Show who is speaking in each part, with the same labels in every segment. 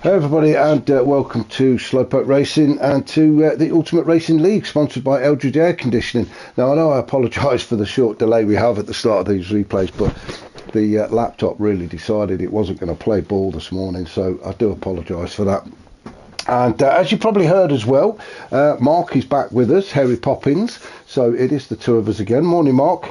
Speaker 1: Hey everybody, and welcome to Slowpoke Racing and to the Ultimate Racing League, sponsored by Eldridge Air Conditioning. Now I know I apologise for the short delay we have at the start of these replays, but the laptop really decided it wasn't going to play ball this morning, so I do apologise for that. And as you probably heard as well, Mark is back with us, Harry Poppins, so it is the two of us again. Morning, Mark.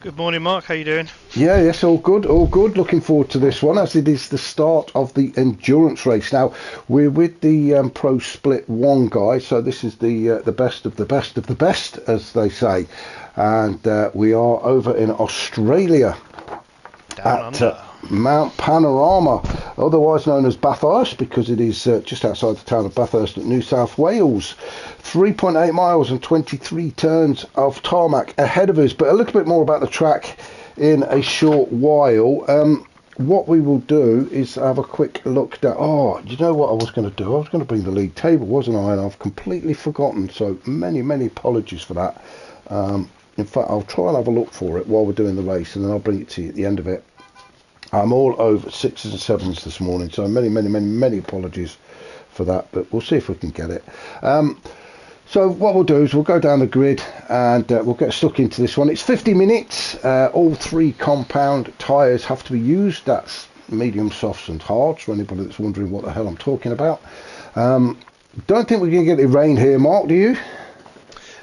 Speaker 2: Good morning, Mark. How you doing?
Speaker 1: Yeah, yes, all good, all good. Looking forward to this one, as it is the start of the endurance race. Now, we're with the Pro Split 1 guy, so this is the best of the best of the best, as they say. And we are over in Australia at Mount Panorama, otherwise known as Bathurst, because it is just outside the town of Bathurst at New South Wales. 3.8 miles and 23 turns of tarmac ahead of us, but a little bit more about the track in a short while. What we will do is have a quick look down. Oh, you know what I was going to do? I was going to bring the league table, wasn't I? And I've completely forgotten, so many apologies for that. In fact, I'll try and have a look for it while we're doing the race, and then I'll bring it to you at the end of it. I'm all over 6s and 7s this morning, so many apologies for that, but we'll see if we can get it. So what we'll do is we'll go down the grid and we'll get stuck into this one. It's 50 minutes. All 3 compound tyres have to be used. That's medium, softs and hards, for anybody that's wondering what the hell I'm talking about. Don't think we're going to get any rain here, Mark, do you?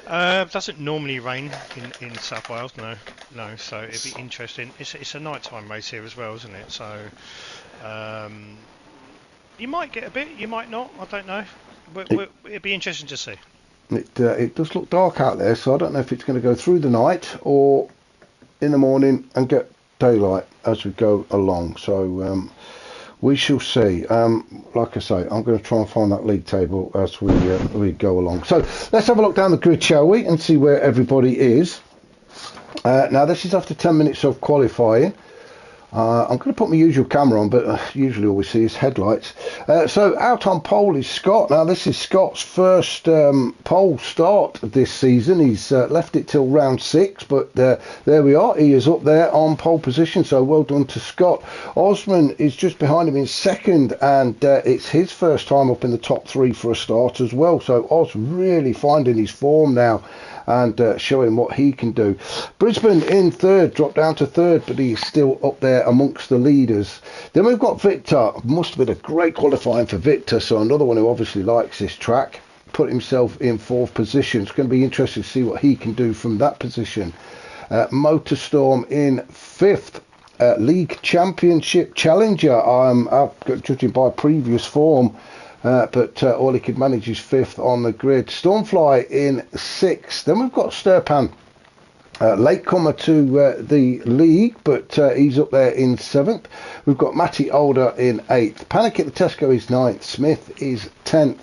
Speaker 2: Doesn't normally rain in South Wales, no. So it'd be interesting. It's a nighttime race here as well, isn't it? So you might get a bit, you might not. I don't know. It'd be interesting to see.
Speaker 1: It does look dark out there, so I don't know if it's going to go through the night or in the morning and get daylight as we go along. So we shall see. Like I say, I'm going to try and find that league table as we go along. So let's have a look down the grid, shall we, and see where everybody is. Now this is after 10 minutes of qualifying. I'm going to put my usual camera on, but usually all we see is headlights. So out on pole is Scott. Now this is Scott's first pole start this season. He's left it till round 6, but there we are. He is up there on pole position, so well done to Scott. Osman is just behind him in second, and it's his first time up in the top 3 for a start as well. So Oz really finding his form now and showing what he can do. Brisbane in third, dropped down to third, but he's still up there amongst the leaders. Then we've got Victor. Must have been a great qualifying for Victor, so another one who obviously likes this track. Put himself in 4th position. It's going to be interesting to see what he can do from that position. Motorstorm in 5th. League Championship Challenger, judging by previous form, but all he could manage is 5th on the grid. Stormfly in 6th. Then we've got Sturpan, latecomer to the league, but he's up there in 7th. We've got Matty Older in 8th. Panic at the Tesco is 9th. Smith is 10th.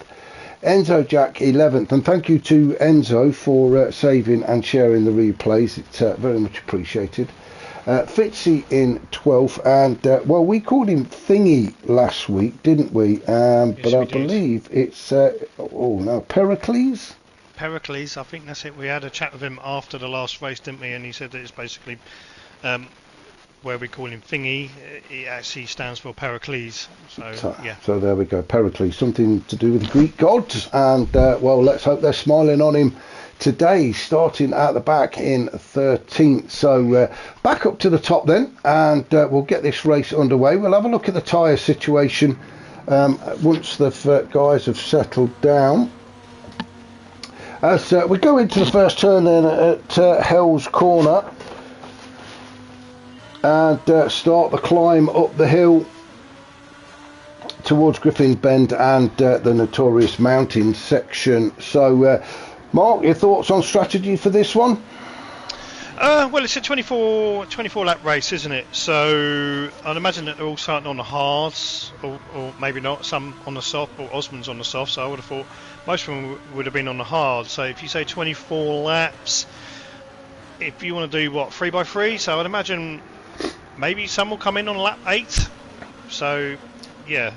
Speaker 1: Enzo Jack 11th. And thank you to Enzo for saving and sharing the replays. It's very much appreciated. Fitzy in 12th, and well, we called him Thingy last week, didn't we?
Speaker 2: Yes,
Speaker 1: but I believe it's Pericles.
Speaker 2: Pericles, I think that's it. We had a chat with him after the last race, didn't we? And he said that it's basically where we call him Thingy. It actually stands for Pericles. So yeah.
Speaker 1: So there we go, Pericles, something to do with the Greek gods, and well, let's hope they're smiling on him today, starting at the back in 13th. So back up to the top then, and we'll get this race underway. We'll have a look at the tyre situation once the guys have settled down. As we go into the first turn then at Hell's Corner and start the climb up the hill towards Griffin's Bend and the notorious mountain section. So Mark, your thoughts on strategy for this one?
Speaker 2: Well, it's a 24 lap race, isn't it? So I'd imagine that they're all starting on the hards, or maybe not, some on the soft, or Osman's on the soft, so I would have thought most of them would have been on the hard. So if you say 24 laps, if you want to do, 3x3, so I'd imagine maybe some will come in on lap 8. So, yeah.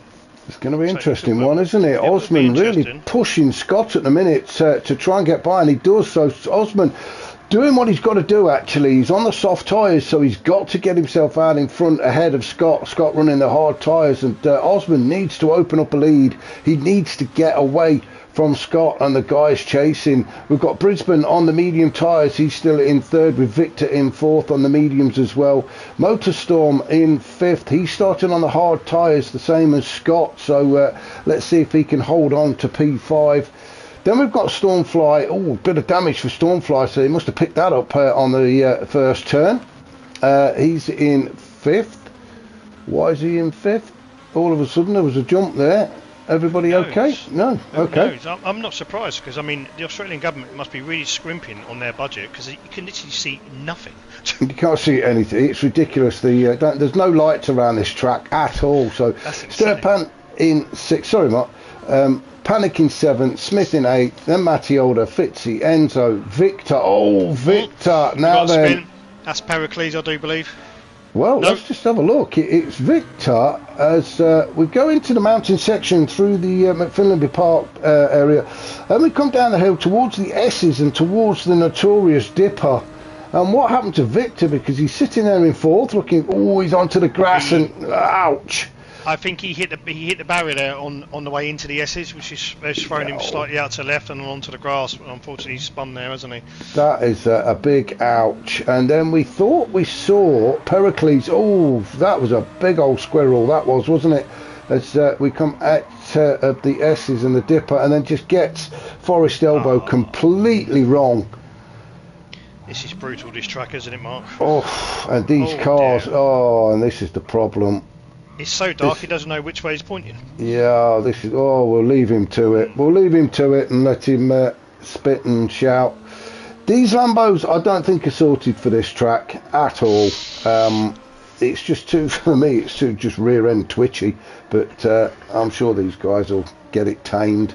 Speaker 1: It's going to be an interesting one, isn't it? Osman really pushing Scott at the minute to try and get by, and he does. So Osman doing what he's got to do. Actually, he's on the soft tyres, so he's got to get himself out in front ahead of Scott. Scott running the hard tyres, and Osman needs to open up a lead. He needs to get away from Scott and the guys chasing. We've got Brisbane on the medium tyres. He's still in third, with Victor in fourth on the mediums as well. Motorstorm in fifth. He's starting on the hard tyres, the same as Scott. So let's see if he can hold on to P5. Then we've got Stormfly. Oh, a bit of damage for Stormfly, so he must have picked that up on the first turn. He's in fifth. Why is he in fifth? All of a sudden there was a jump there. Everybody okay? No, okay.
Speaker 2: I'm not surprised, because I mean the Australian government must be really scrimping on their budget, because you can literally see nothing.
Speaker 1: You can't see anything. It's ridiculous. There's no lights around this track at all. So Sturpan in sixth. Sorry, Mark. Panic in seventh, Smith in eighth, then Mattioda, Fitzy, Enzo, Victor. Oh, Victor! Now then,
Speaker 2: spin. That's Pericles, I do believe.
Speaker 1: Well, let's just have a look. It's Victor as we go into the mountain section through the McFinlanby Park area, and we come down the hill towards the S's and towards the notorious Dipper. And what happened to Victor? Because he's sitting there in fourth, looking. Oh, he's onto the grass, and ouch!
Speaker 2: I think he hit the barrier there on the way into the S's, which is throwing him slightly out to the left and onto the grass. Unfortunately, he's spun there, hasn't he?
Speaker 1: That is a big ouch. And then we thought we saw Pericles. Oh, that was a big old squirrel, that was, wasn't it? As we come at the S's and the Dipper, and then just gets Forest Elbow completely wrong.
Speaker 2: This is brutal, this track, isn't it, Mark?
Speaker 1: Oh, and these cars. Dear. Oh, and this is the problem.
Speaker 2: It's so dark, he doesn't know which way he's pointing.
Speaker 1: Yeah, this is. Oh, we'll leave him to it. We'll leave him to it and let him spit and shout. These Lambos, I don't think are sorted for this track at all. It's just too, for me, it's too just rear end twitchy. But I'm sure these guys will get it tamed.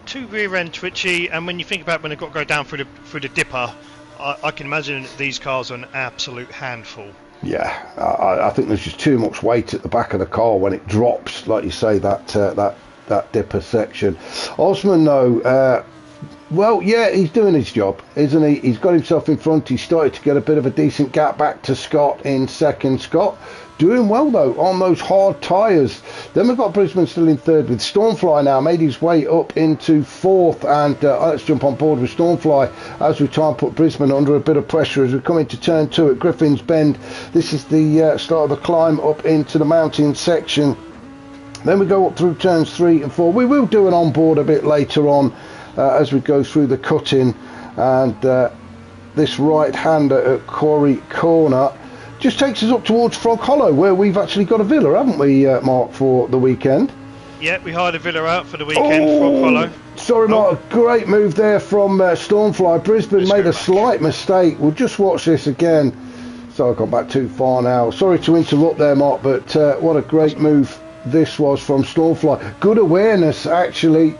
Speaker 2: Too rear end twitchy, and when you think about when they've got to go down through the Dipper, I can imagine these cars are an absolute handful.
Speaker 1: Yeah, I think there's just too much weight at the back of the car when it drops, like you say, that Dipper section. Osman, though, well, yeah, he's doing his job, isn't he? He's got himself in front. He's started to get a bit of a decent gap back to Scott in second. Scott doing well, though, on those hard tyres. Then we've got Brisbane still in third, with Stormfly now made his way up into fourth. And let's jump on board with Stormfly as we try and put Brisbane under a bit of pressure as we come into turn 2 at Griffin's Bend. This is the start of the climb up into the mountain section. Then we go up through turns 3 and 4. We will do an onboard a bit later on as we go through the cutting. And this right-hander at Quarry Corner just takes us up towards Frog Hollow, where we've actually got a villa, haven't we, Mark, for the weekend?
Speaker 2: Yeah, we hired a villa out for the weekend, Frog Hollow.
Speaker 1: Sorry, Mark, great move there from Stormfly. Brisbane made a slight mistake. We'll just watch this again. So I got back too far now. Sorry to interrupt there, Mark, but what a great move this was from Stormfly. Good awareness, actually,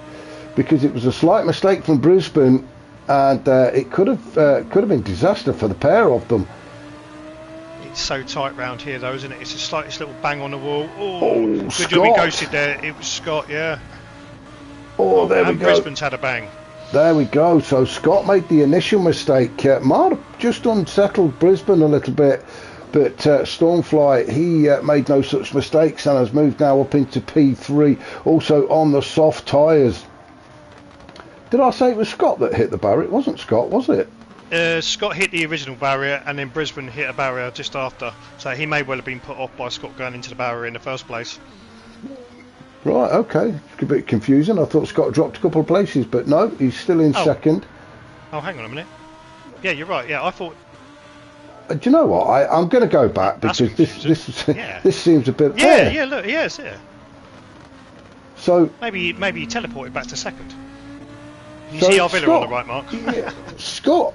Speaker 1: because it was a slight mistake from Brisbane, and it could have been disaster for the pair of them.
Speaker 2: So tight round here, though, isn't it? It's a slightest little bang on the wall. Oh, good
Speaker 1: Scott.
Speaker 2: job he ghosted there. It was Scott, yeah.
Speaker 1: Oh, there we go.
Speaker 2: Brisbane's had a bang.
Speaker 1: There we go. So Scott made the initial mistake. Might have just unsettled Brisbane a little bit, but Stormfly, he made no such mistakes and has moved now up into P3, also on the soft tyres. Did I say it was Scott that hit the barrier? It wasn't Scott, was it?
Speaker 2: Scott hit the original barrier, and then Brisbane hit a barrier just after. So he may well have been put off by Scott going into the barrier in the first place.
Speaker 1: Right, okay. It's a bit confusing. I thought Scott dropped a couple of places, but no, he's still in second.
Speaker 2: Oh, hang on a minute. Yeah, you're right. Yeah, I thought...
Speaker 1: Do you know what? I'm going to go back because this seems a bit...
Speaker 2: Yeah, yeah, look, yes, yeah.
Speaker 1: So...
Speaker 2: Maybe he teleported back to second. You see our villa on the right, Mark?
Speaker 1: Yeah, Scott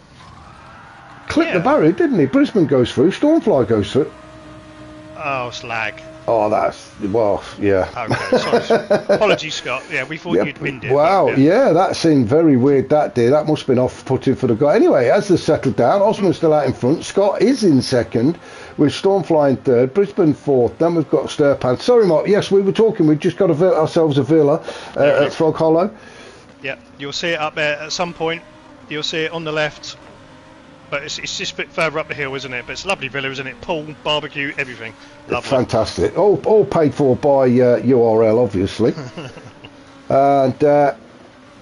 Speaker 1: clipped the barrier, didn't he? Brisbane goes through, Stormfly goes through.
Speaker 2: Oh, it's lag.
Speaker 1: Oh, that's, well, yeah.
Speaker 2: Okay, sorry. Apologies, Scott. Yeah, we thought you'd pinned it.
Speaker 1: Wow, yeah, that seemed very weird, that did. That must have been off-putting for the guy. Anyway, as they settled down, Osman's still out in front. Scott is in second, with Stormfly in third, Brisbane fourth. Then we've got Sturpan. Sorry, Mark, yes, we were talking. We've just got ourselves a villa at Frog Hollow.
Speaker 2: Yeah, you'll see it up there at some point. You'll see it on the left. but it's just a bit further up the hill, isn't it? But it's a lovely villa, isn't it? Pool, barbecue, everything. Lovely.
Speaker 1: Fantastic. All paid for by URL, obviously. And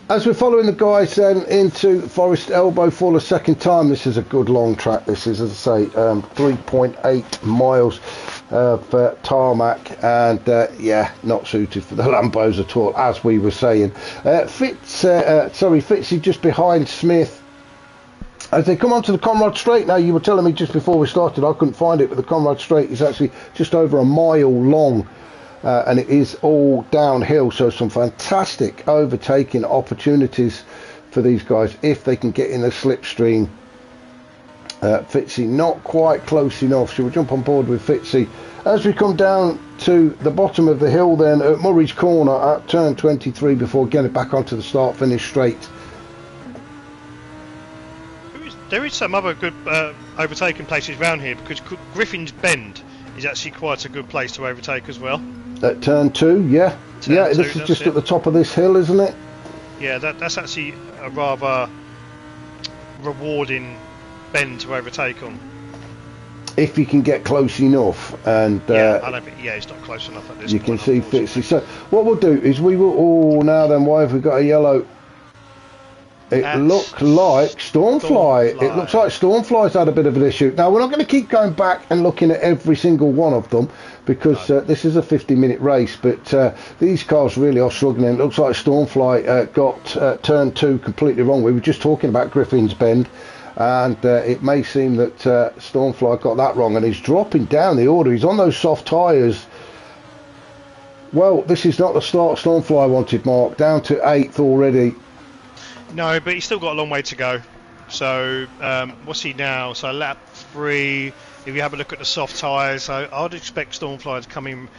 Speaker 1: as we're following the guys then into Forest Elbow for the second time, this is a good long track. This is, as I say, 3.8 miles of tarmac, and yeah, not suited for the Lambos at all, as we were saying. Fitzy just behind Smith. As they come onto the Conrad Straight now, you were telling me just before we started, I couldn't find it, but the Conrad Straight is actually just over a mile long. And it is all downhill, so some fantastic overtaking opportunities for these guys if they can get in the slipstream. Fitzy not quite close enough, so we'll jump on board with Fitzy as we come down to the bottom of the hill then at Murray's Corner at turn 23 before getting back onto the start finish straight.
Speaker 2: There is some other good overtaking places around here, because Griffin's Bend is actually quite a good place to overtake as well.
Speaker 1: At turn 2, yeah. This is just at the top of this hill, isn't it?
Speaker 2: Yeah, that's actually a rather rewarding bend to overtake on.
Speaker 1: If you can get close enough, and
Speaker 2: yeah, I don't think, it's not close enough at this
Speaker 1: you
Speaker 2: point.
Speaker 1: You can see Fitzy. So what we'll do is we will. Oh, now then, why have we got a yellow? It looks like Stormfly. It looks like Stormfly's had a bit of an issue. Now, we're not going to keep going back and looking at every single one of them, because this is a 50-minute race, but these cars really are struggling. It looks like Stormfly got turn 2 completely wrong. We were just talking about Griffin's Bend, and it may seem that Stormfly got that wrong, and he's dropping down the order. He's on those soft tyres. Well, this is not the start Stormfly wanted, Mark. Down to 8th already.
Speaker 2: No, but he's still got a long way to go. So, what's he now? So, lap 3. If you have a look at the soft tyres, so I'd expect Stormfly to come in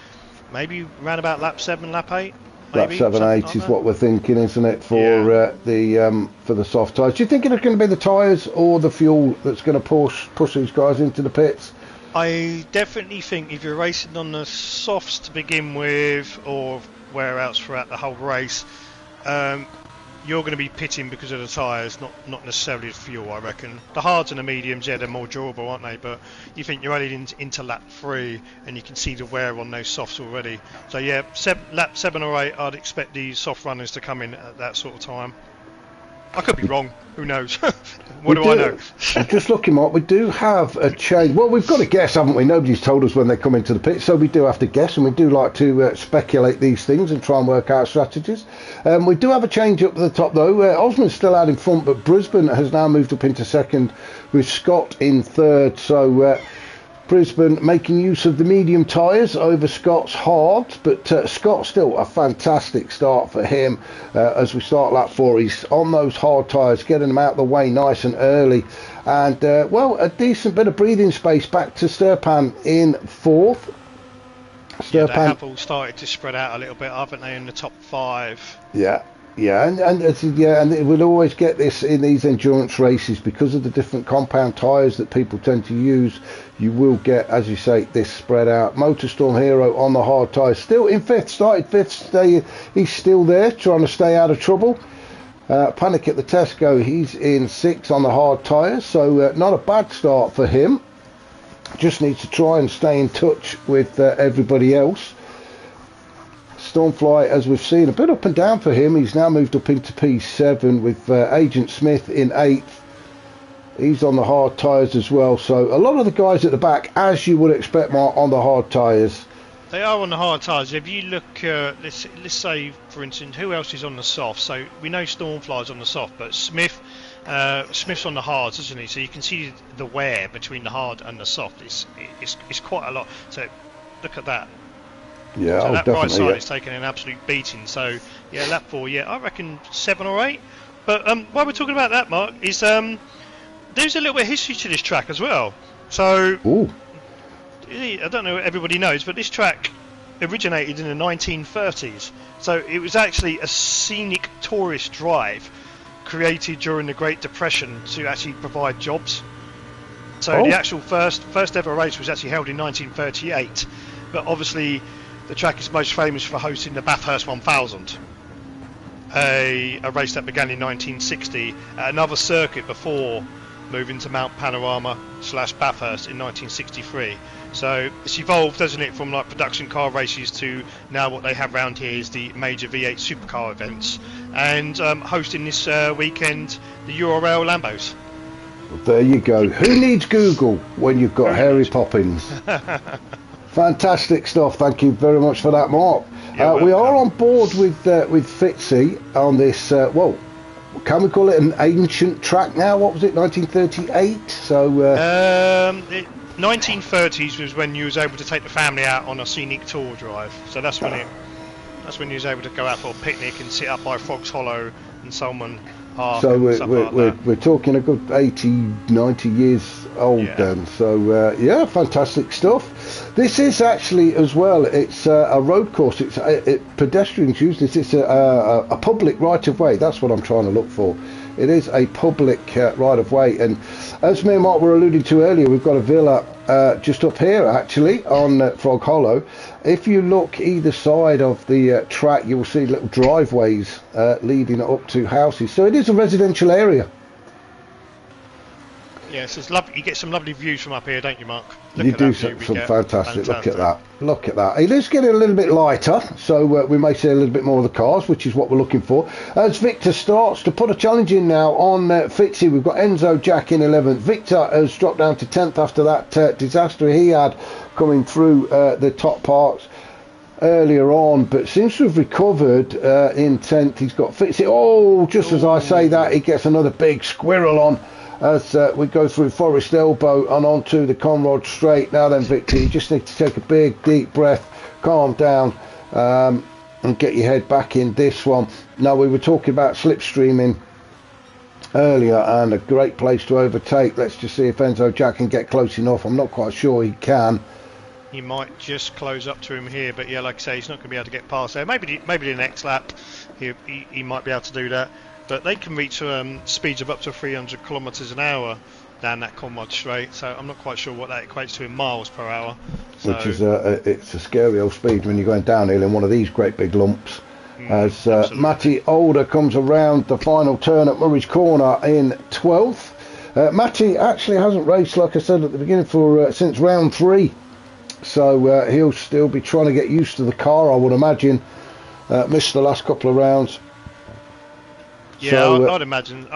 Speaker 2: maybe around about lap 7, lap 8. Maybe,
Speaker 1: lap 7, 8 is what we're thinking, isn't it, for the soft tyres? Do you think it's going to be the tyres or the fuel that's going to push these guys into the pits?
Speaker 2: I definitely think if you're racing on the softs to begin with, or where else throughout the whole race, you're going to be pitting because of the tyres, not necessarily the fuel, I reckon. The hards and the mediums, yeah, they're more durable, aren't they? But you think you're only into lap 3, and you can see the wear on those softs already. So yeah, lap 7 or 8, I'd expect these soft runners to come in at that sort of time. I could be wrong. Who knows? What do I know?
Speaker 1: I'm just looking, Mark. We do have a change. Well, we've got to guess, haven't we? Nobody's told us when they come into the pit, so we do have to guess, and we do like to speculate these things and try and work out strategies. We do have a change up at the top, though. Osman's still out in front, but Brisbane has now moved up into second with Scott in third. So Brisbane making use of the medium tyres over Scott's hards, but Scott still a fantastic start for him as we start lap 4. He's on those hard tyres, getting them out of the way nice and early, and well, a decent bit of breathing space back to Sturpan in 4th.
Speaker 2: Yeah, they have all started to spread out a little bit, haven't they, in the top 5?
Speaker 1: Yeah, and we'll always get this in these endurance races because of the different compound tyres that people tend to use. You will get, as you say, this spread out. Motorstorm Hero on the hard tyres, still in 5th, started 5th. He's still there, trying to stay out of trouble. Panic at the Tesco, he's in 6th on the hard tyres, so not a bad start for him. Just needs to try and stay in touch with everybody else. Stormfly, as we've seen, a bit up and down for him. He's now moved up into P7 with Agent Smith in 8th. He's on the hard tyres as well. So a lot of the guys at the back, as you would expect, Mark, on the hard tyres.
Speaker 2: They are on the hard tyres. If you look, let's say, for instance, who else is on the soft? So we know Stormfly's on the soft, but Smith's on the hards, isn't he? So you can see the wear between the hard and the soft. It's quite a lot. So look at that.
Speaker 1: Yeah,
Speaker 2: so that right side is
Speaker 1: taking
Speaker 2: taking an absolute beating. So yeah, lap 4, yeah, I reckon 7 or 8. But while we're talking about that, Mark, is there's a little bit of history to this track as well. So I don't know if everybody knows, but this track originated in the 1930s. So it was actually a scenic tourist drive created during the Great Depression to actually provide jobs. So the actual first ever race was actually held in 1938, but obviously the track is most famous for hosting the Bathurst 1000, a race that began in 1960 at another circuit before moving to Mount Panorama / Bathurst in 1963. So it's evolved, hasn't it, from like production car races to now what they have around here is the major V8 supercar events, and hosting this weekend the URL Lambos.
Speaker 1: Well, there you go. Who needs Google when you've got Harry Poppins? Fantastic stuff. Thank you very much for that, Mark. We are on board with Fitzy on this. Well, can we call it an ancient track now? What was it, 1938? So
Speaker 2: 1930s was when you was able to take the family out on a scenic tour drive. So that's when you was able to go out for a picnic and sit up by Frogs Hollow and Salmon Park.
Speaker 1: So we're talking a good 80, 90 years old then. So yeah, fantastic stuff. This is actually as well. It's a road course. It's pedestrians use this. It's a public right of way. That's what I'm trying to look for. It is a public right of way, and as me and Mark were alluding to earlier, we've got a villa just up here actually on Frog Hollow. If you look either side of the track, you will see little driveways leading up to houses. So it is a residential area.
Speaker 2: Yes, it's lovely. You get some lovely views from up here, don't you, Mark?
Speaker 1: You do some fantastic. Look at that. Look at that. It is getting a little bit lighter, so we may see a little bit more of the cars, which is what we're looking for. As Victor starts to put a challenge in now on Fitzy, we've got Enzo Jack in 11th. Victor has dropped down to 10th after that disaster he had coming through the top parts earlier on, but seems to have recovered in 10th. He's got Fitzy. Oh, just as I say that, he gets another big squirrel on as we go through Forest Elbow and onto the Conrod Straight. Now then, Victor, you just need to take a big deep breath, calm down, and get your head back in this one. Now, we were talking about slipstreaming earlier, and a great place to overtake. Let's just see if Enzo Jack can get close enough. I'm not quite sure he can.
Speaker 2: He might just close up to him here, but yeah, like I say, he's not going to be able to get past there. Maybe the next lap he might be able to do that. But they can reach speeds of up to 300 kilometres an hour down that Conrod Straight, so I'm not quite sure what that equates to in miles per hour. So,
Speaker 1: which is it's a scary old speed when you're going downhill in one of these great big lumps. As Matty Older comes around the final turn at Murray's Corner in 12th. Matty actually hasn't raced, like I said at the beginning, for since round 3, so he'll still be trying to get used to the car, I would imagine. Missed the last couple of rounds.
Speaker 2: Yeah, so, I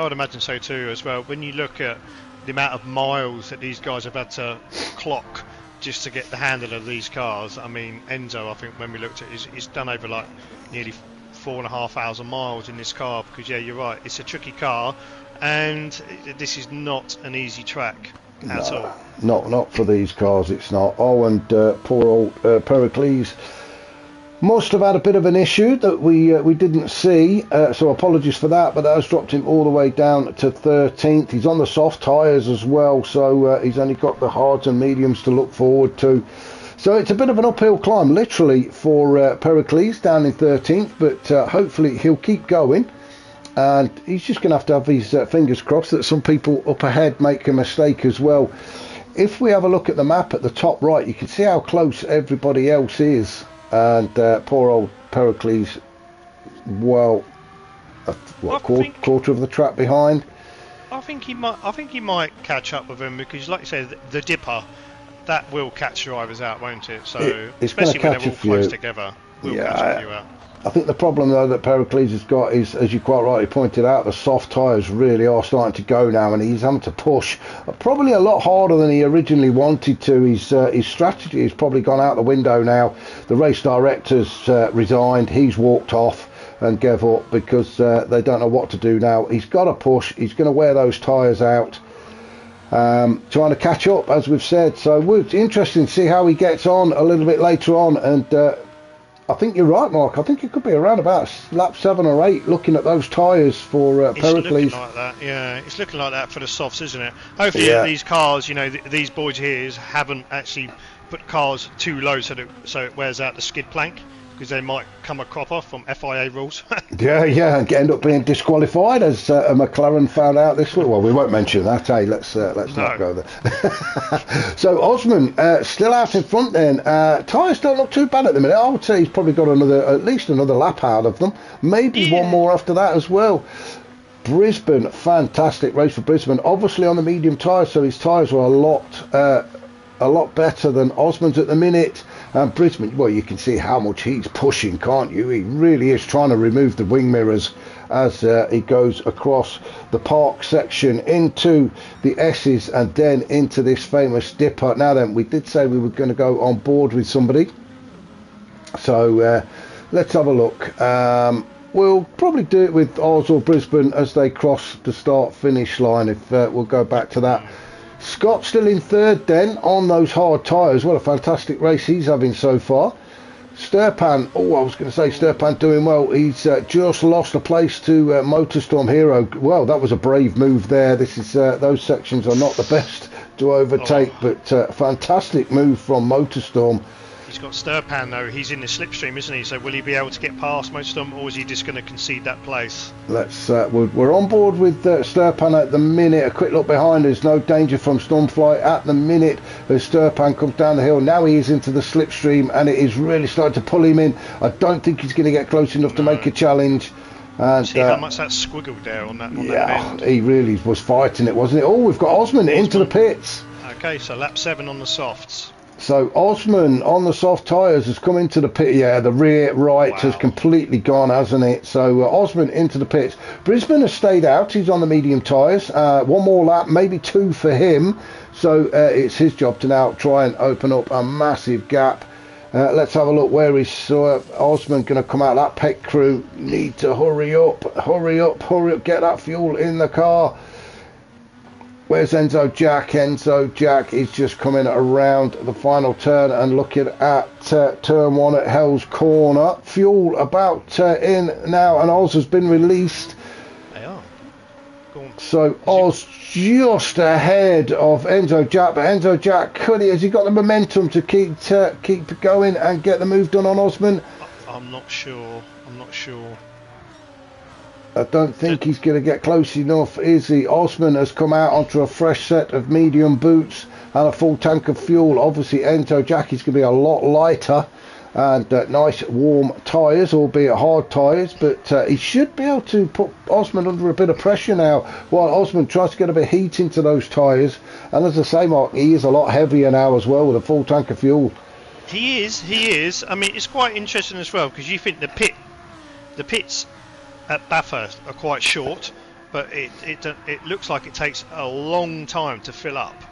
Speaker 2: would imagine so too as well. When you look at the amount of miles that these guys have had to clock just to get the handle of these cars, I mean, Enzo, I think when we looked at it, he's done over like nearly 4,500 miles in this car, because yeah, you're right, it's a tricky car, and this is not an easy track at all.
Speaker 1: Not for these cars, it's not. Oh, and poor old Pericles must have had a bit of an issue that we didn't see, so apologies for that, but that has dropped him all the way down to 13th. He's on the soft tyres as well, so he's only got the hards and mediums to look forward to. So it's a bit of an uphill climb, literally, for Pericles down in 13th, but hopefully he'll keep going, and he's just going to have his fingers crossed that some people up ahead make a mistake as well. If we have a look at the map at the top right, you can see how close everybody else is. And poor old Pericles, well, quarter of the track behind.
Speaker 2: I think he might catch up with him, because, like you say, the dipper, that will catch drivers out, won't it? So especially when they're all close together, will catch a few out.
Speaker 1: I think the problem though that Pericles has got is, as you quite rightly pointed out, the soft tyres really are starting to go now, and he's having to push probably a lot harder than he originally wanted to. His strategy has probably gone out the window now. The race director's resigned, he's walked off and gave up because they don't know what to do now. He's got to push, he's going to wear those tyres out, trying to catch up, as we've said. So it's interesting to see how he gets on a little bit later on, and I think you're right, Mark. I think it could be around about lap 7 or 8, looking at those tyres for Pericles.
Speaker 2: It's looking like that, yeah. It's looking like that for the softs, isn't it? Hopefully these cars, you know, these boys here haven't actually put cars too low so it wears out the skid plank, because they might come a cropper from FIA rules.
Speaker 1: yeah, and end up being disqualified, as a McLaren found out this week. Well, we won't mention that, hey, let's not go there. So Osman still out in front then. Tyres don't look too bad at the minute. I would say he's probably got at least another lap out of them, maybe one more after that as well. Brisbane, fantastic race for Brisbane. Obviously on the medium tyres, so his tyres were a lot better than Osman's at the minute. Brisbane, well, you can see how much he's pushing, can't you? He really is trying to remove the wing mirrors as he goes across the park section into the S's and then into this famous dipper. Now then, we did say we were going to go on board with somebody, so let's have a look. We'll probably do it with Oz or Brisbane as they cross the start-finish line, if we'll go back to that. Scott still in third then on those hard tyres. What a fantastic race he's having so far. Sturpan, I was going to say Sturpan doing well. He's just lost a place to Motorstorm Hero. Well, that was a brave move there. This is those sections are not the best to overtake, but fantastic move from Motorstorm.
Speaker 2: He's got Sturpan though, he's in the slipstream, isn't he? So will he be able to get past most of them, or is he just going to concede that place?
Speaker 1: Let's we're on board with Sturpan at the minute. A quick look behind us, no danger from Stormfly at the minute as Sturpan comes down the hill. Now he is into the slipstream and it is really starting to pull him in. I don't think he's going to get close enough to make a challenge. And,
Speaker 2: see how much that squiggled there on that bend.
Speaker 1: He really was fighting it, wasn't it? Oh, we've got Osman into the pits.
Speaker 2: Okay, so lap 7 on the softs.
Speaker 1: So Osman on the soft tyres has come into the pit. Yeah, the rear right has completely gone, hasn't it? So Osman into the pits. Brisbane has stayed out. He's on the medium tyres. One more lap, maybe 2 for him. So it's his job to now try and open up a massive gap. Let's have a look. Where is Osman going to come out? That pit crew need to hurry up, get that fuel in the car. Where's Enzo Jack? Enzo Jack is just coming around the final turn and looking at turn 1 at Hell's Corner. Fuel about in now, and Oz has been released.
Speaker 2: They are. Go on.
Speaker 1: So Oz just ahead of Enzo Jack, but Enzo Jack, has he got the momentum to keep going and get the move done on Osman?
Speaker 2: I'm not sure.
Speaker 1: I don't think he's going to get close enough, is he? Osman has come out onto a fresh set of medium boots and a full tank of fuel. Obviously, Enzo Jack is going to be a lot lighter and nice warm tyres, albeit hard tyres, but he should be able to put Osman under a bit of pressure now while Osman tries to get a bit of heat into those tyres. And as I say, Mark, he is a lot heavier now as well with a full tank of fuel.
Speaker 2: He is. I mean, it's quite interesting as well because you think the pits at Bathurst are quite short, but it looks like it takes a long time to fill up.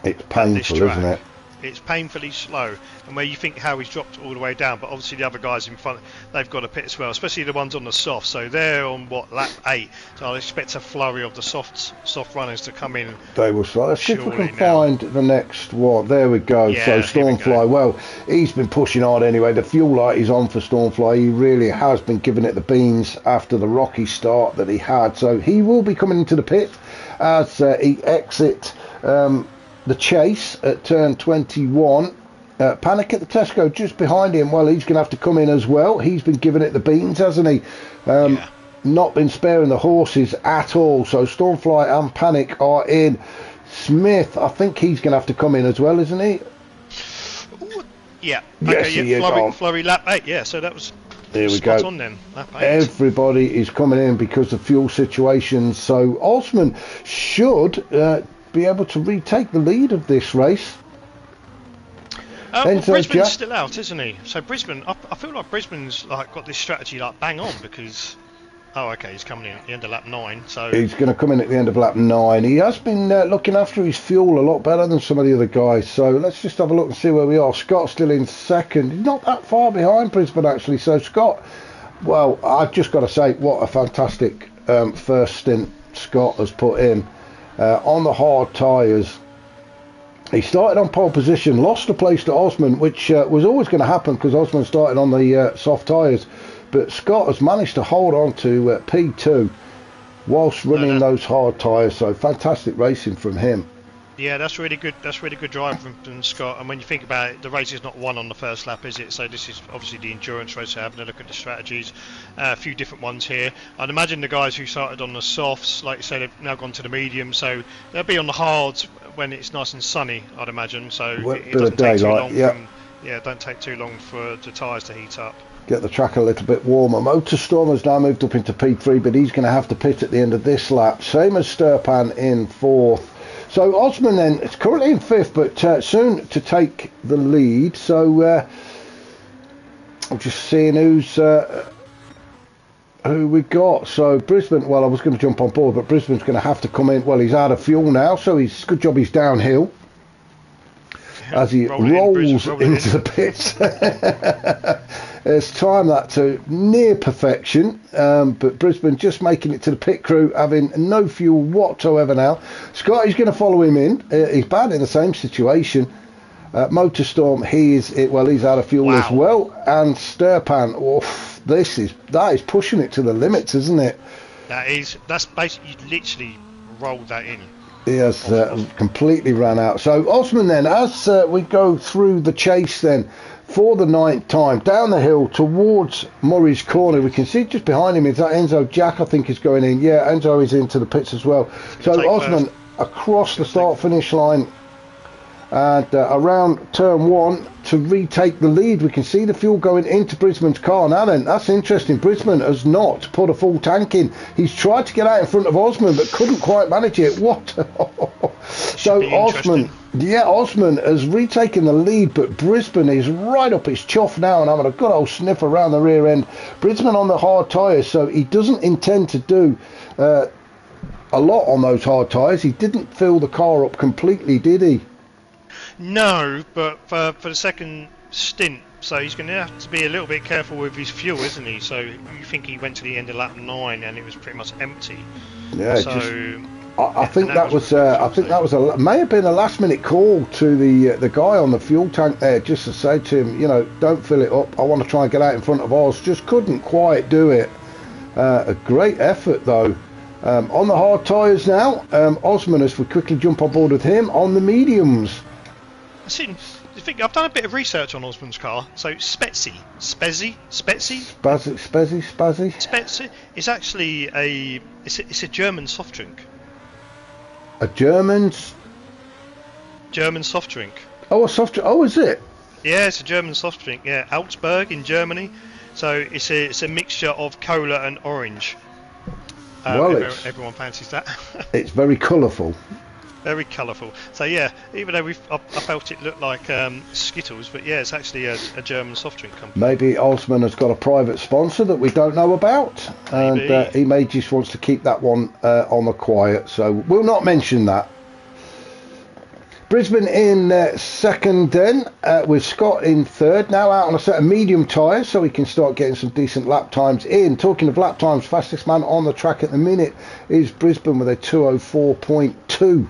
Speaker 1: It's painful, isn't it?
Speaker 2: It's painfully slow, and where you think how he's dropped all the way down, but obviously the other guys in front, they've got a pit as well, especially the ones on the soft. So they're on lap 8. So I'll expect a flurry of the soft runners to come in.
Speaker 1: They will start. Let's see if we can find the next one. There we go.
Speaker 2: Yeah,
Speaker 1: so Stormfly, well, he's been pushing hard anyway. The fuel light is on for Stormfly. He really has been giving it the beans after the rocky start that he had. So he will be coming into the pit as he exits the chase at turn 21. Panic at the Tesco just behind him. Well, he's going to have to come in as well. He's been giving it the beans, hasn't he? Not been sparing the horses at all. So Stormfly and Panic are in. Smith, I think he's going to have to come in as well, isn't he?
Speaker 2: Yeah.
Speaker 1: Yes,
Speaker 2: okay,
Speaker 1: he is.
Speaker 2: Flurry lap 8. Yeah, so that was
Speaker 1: there we
Speaker 2: spot
Speaker 1: go.
Speaker 2: on then. Lap 8.
Speaker 1: Everybody is coming in because of fuel situations. So Osman should be able to retake the lead of this race.
Speaker 2: Well, Brisbane's still out, isn't he? So Brisbane, I feel like Brisbane's got this strategy bang on because he's coming in at the end of lap 9. So
Speaker 1: he's going to come in at the end of lap 9. He has been looking after his fuel a lot better than some of the other guys. So let's just have a look and see where we are. Scott's still in second. He's not that far behind Brisbane actually. So Scott, well, I've just got to say, what a fantastic first stint Scott has put in. On the hard tyres, he started on pole position, lost a place to Osman, which was always going to happen because Osman started on the soft tyres, but Scott has managed to hold on to P2 whilst running those hard tyres, so fantastic racing from him.
Speaker 2: Yeah, that's really good. That's really good drive from Scott. And when you think about it, the race is not won on the first lap, is it? So this is obviously the endurance race. So having a look at the strategies, a few different ones here. I'd imagine the guys who started on the softs, like you say, they've now gone to the medium. So they'll be on the hards when it's nice and sunny, I'd imagine. So it doesn't take too long. Don't take too long for the tyres to heat up.
Speaker 1: get the track a little bit warmer. Motorstorm has now moved up into P3, but he's going to have to pit at the end of this lap. Same as Sturpan in 4th. So Osman then is currently in 5th, but soon to take the lead. So I'm just seeing who we got. So Brisbane, well, I was going to jump on board, but Brisbane's going to have to come in. Well, he's out of fuel now, so he's good job he's downhill as he rolls into the pits. It's timed that to near perfection, but Brisbane just making it to the pit crew, having no fuel whatsoever now. Scotty's going to follow him in. He's bad in the same situation. Motorstorm, he's out of fuel as well, and Sturpan, that is pushing it to the limits, isn't it?
Speaker 2: That's basically, you literally rolled that in.
Speaker 1: He has completely ran out. So Osman then, as we go through the chase then, for the 9th time, down the hill towards Murray's Corner, we can see just behind him is that Enzo Jack, I think, is going in. Yeah, Enzo is into the pits as well. So Osman across the start-finish line and around turn 1 to retake the lead. We can see the fuel going into Brisbane's car. Now then, that's interesting. Brisbane has not put a full tank in. He's tried to get out in front of Osman, but couldn't quite manage it. What? So Osman has retaken the lead, but Brisbane is right up his chuff now and having a good old sniff around the rear end. Brisbane on the hard tyres, so he doesn't intend to do a lot on those hard tyres. He didn't fill the car up completely, did he?
Speaker 2: No, but for the second stint, so he's going to have to be a little bit careful with his fuel, isn't he? So you think he went to the end of lap 9 and it was pretty much empty.
Speaker 1: Yeah, so I think that was may have been a last minute call to the guy on the fuel tank there, just to say to him, you know, don't fill it up. I want to try and get out in front of Oz. Just couldn't quite do it. A great effort though. On the hard tyres now, Osman, as we quickly jump on board with him on the mediums.
Speaker 2: I've done a bit of research on Osman's car. So Spezi is actually it's a German soft drink.
Speaker 1: A German
Speaker 2: soft drink.
Speaker 1: Oh, a soft drink. Oh, is it?
Speaker 2: Yeah, it's a German soft drink. Yeah, Augsburg in Germany. So it's a mixture of cola and orange. Everyone fancies that.
Speaker 1: It's very colourful.
Speaker 2: Very colourful. So yeah, even though I felt it looked like Skittles, but yeah, it's actually a German soft drink company.
Speaker 1: Maybe Osman has got a private sponsor that we don't know about, and he may just wants to keep that one on the quiet. So we'll not mention that. Brisbane in second then, with Scott in third, now out on a set of medium tyres, so he can start getting some decent lap times in. Talking of lap times, fastest man on the track at the minute is Brisbane with a 2:04.2.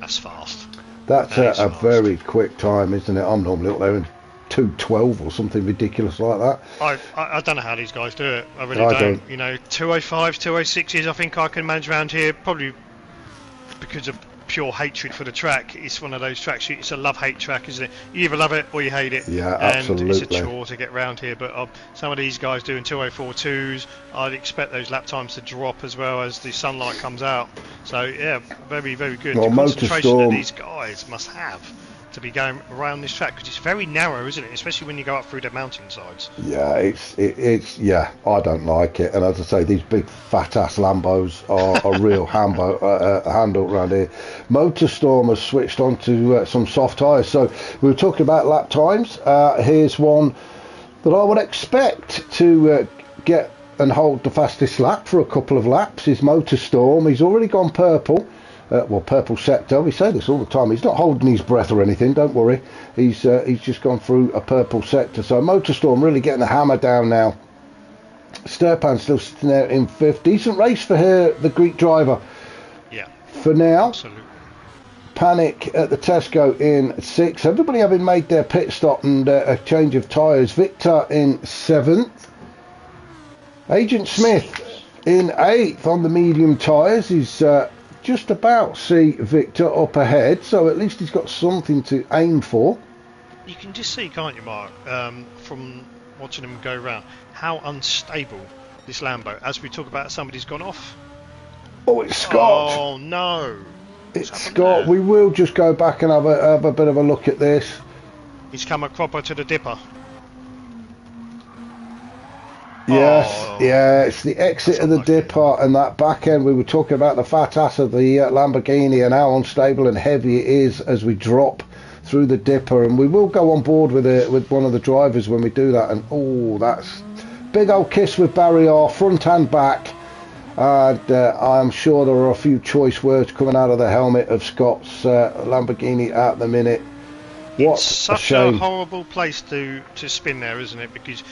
Speaker 2: That's fast.
Speaker 1: That's a very quick time, isn't it? I'm normally up there in 2:12 or something ridiculous like that.
Speaker 2: I don't know how these guys do it. I really don't. You know, 2:05s, 2:06s, I think I can manage around here, probably because of pure hatred for the track. It's one of those tracks, it's a love-hate track, isn't it? You either love it or you hate it.
Speaker 1: Yeah,
Speaker 2: and
Speaker 1: absolutely.
Speaker 2: It's a chore to get round here, but some of these guys doing 2:04.2s, I'd expect those lap times to drop as well as the sunlight comes out. So yeah, very, very good.
Speaker 1: Well,
Speaker 2: the concentration that these guys must have to be going around this track, because it's very narrow, isn't it? Especially when you go up through the mountainsides.
Speaker 1: Yeah, it's yeah, I don't like it. And as I say, these big fat ass Lambos are a real handle around here. Motorstorm has switched on to some soft tyres. So we were talking about lap times. Here's one that I would expect to get and hold the fastest lap for a couple of laps is Motorstorm. He's already gone purple. Purple sector. We say this all the time. He's not holding his breath or anything. Don't worry. He's just gone through a purple sector. So Motorstorm really getting the hammer down now. Sturpan still sitting there in fifth. Decent race for her, the Greek driver.
Speaker 2: Yeah.
Speaker 1: For now.
Speaker 2: Absolutely.
Speaker 1: Panic at the Tesco in sixth. Everybody having made their pit stop and a change of tyres. Victor in seventh. Agent Smith in eighth on the medium tyres. He's just about see Victor up ahead, so at least he's got something to aim for.
Speaker 2: You can just see, can't you, Mark, from watching him go round, how unstable this Lambo. As we talk about, somebody's gone off.
Speaker 1: Oh, it's Scott.
Speaker 2: Oh no,
Speaker 1: it's Scott. There? We will just go back and have a bit of a look at this.
Speaker 2: He's come a cropper to the dipper.
Speaker 1: Yes,
Speaker 2: Oh,
Speaker 1: yeah, it's the exit of the
Speaker 2: unlucky.
Speaker 1: dipper and that back end. We were talking about the fat ass of the Lamborghini and how unstable and heavy it is as we drop through the dipper. And we will go on board with one of the drivers when we do that. And oh, that's big old kiss with barrier, front and back. And I'm sure there are a few choice words coming out of the helmet of Scott's Lamborghini at the minute. What
Speaker 2: It's such a horrible place to spin there, isn't it? Because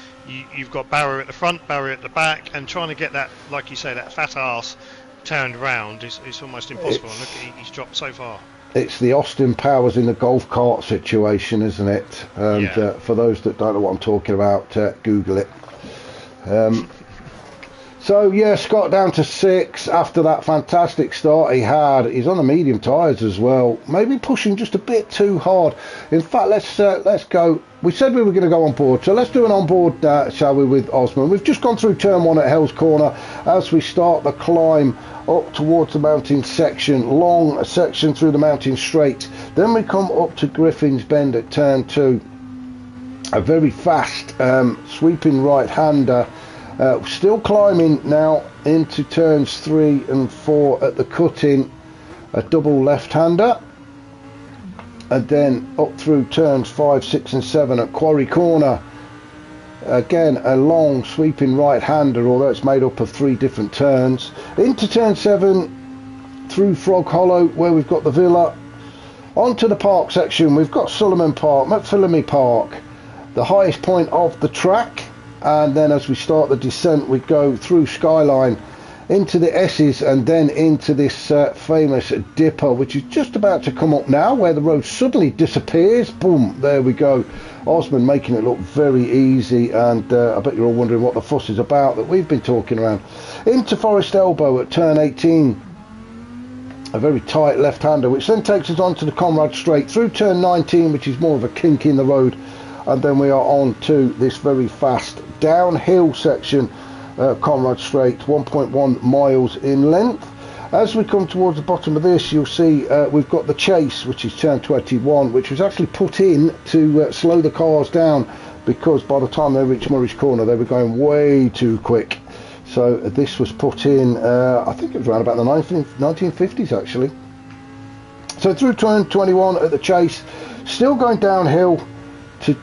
Speaker 2: you've got barrier at the front, barrier at the back, and trying to get that, like you say, that fat ass turned round is almost impossible. And look, he's dropped so far.
Speaker 1: It's the Austin Powers in the golf cart situation, isn't it? And
Speaker 2: Yeah.
Speaker 1: for those that don't know what I'm talking about, Google it. So yeah, Scott down to 6 after that fantastic start he had. He's on the medium tyres as well. Maybe pushing just a bit too hard. In fact, let's go. We said we were going to go on board, so let's do an on board, shall we, with Osman. We've just gone through turn 1 at Hell's Corner as we start the climb up towards the mountain section, long section through the mountain straight. Then we come up to Griffin's Bend at turn 2. A very fast sweeping right-hander. Still climbing now into turns 3 and 4 at the cut-in, a double left-hander, and then up through turns 5, 6 and 7 at Quarry Corner. Again, a long sweeping right-hander, although it's made up of 3 different turns. Into turn 7 through Frog Hollow, where we've got the villa. Onto the park section, we've got Solomon Park, McPhillamy Park, the highest point of the track. And then as we start the descent, we go through Skyline into the S's and then into this famous dipper, which is just about to come up now, where the road suddenly disappears. Boom, there we go. Osman making it look very easy, and I bet you're all wondering what the fuss is about that we've been talking around. Into Forest Elbow at turn 18, a very tight left-hander, which then takes us on to the Conrad Straight through turn 19, which is more of a kink in the road. And then we are on to this very fast downhill section, Conrad Straight, 1.1 miles in length. As we come towards the bottom of this, you'll see we've got the Chase, which is turn 21, which was actually put in to slow the cars down, because by the time they reached Murray's Corner, they were going way too quick. So this was put in, I think it was around about the 1950s actually. So through turn 21 at the Chase, still going downhill to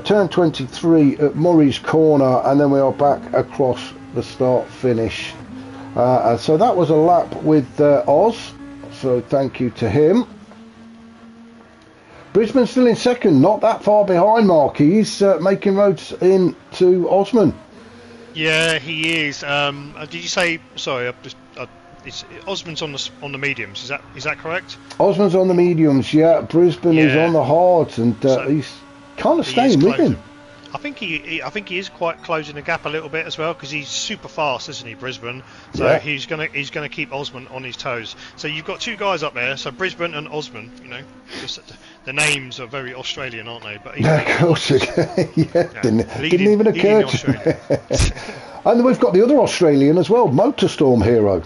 Speaker 1: turn 23 at Murray's Corner, and then we are back across the start finish. And so that was a lap with Oz, so thank you to him. Brisbane still in second, not that far behind Mark. He's making roads into Osman.
Speaker 2: Yeah, he is. Did you say? Sorry, it's Osman's on the mediums. Is that correct?
Speaker 1: Osman's on the mediums. Yeah, Brisbane is on the hards, and so he's kind of staying with him.
Speaker 2: I think he is quite closing the gap a little bit as well, because he's super fast, isn't he, Brisbane? So he's gonna keep Osman on his toes. So you've got 2 guys up there, so Brisbane and Osman. You know, the names are very Australian, aren't they? But
Speaker 1: of course, didn't even occur to me. And then we've got the other Australian as well, Motorstorm Hero.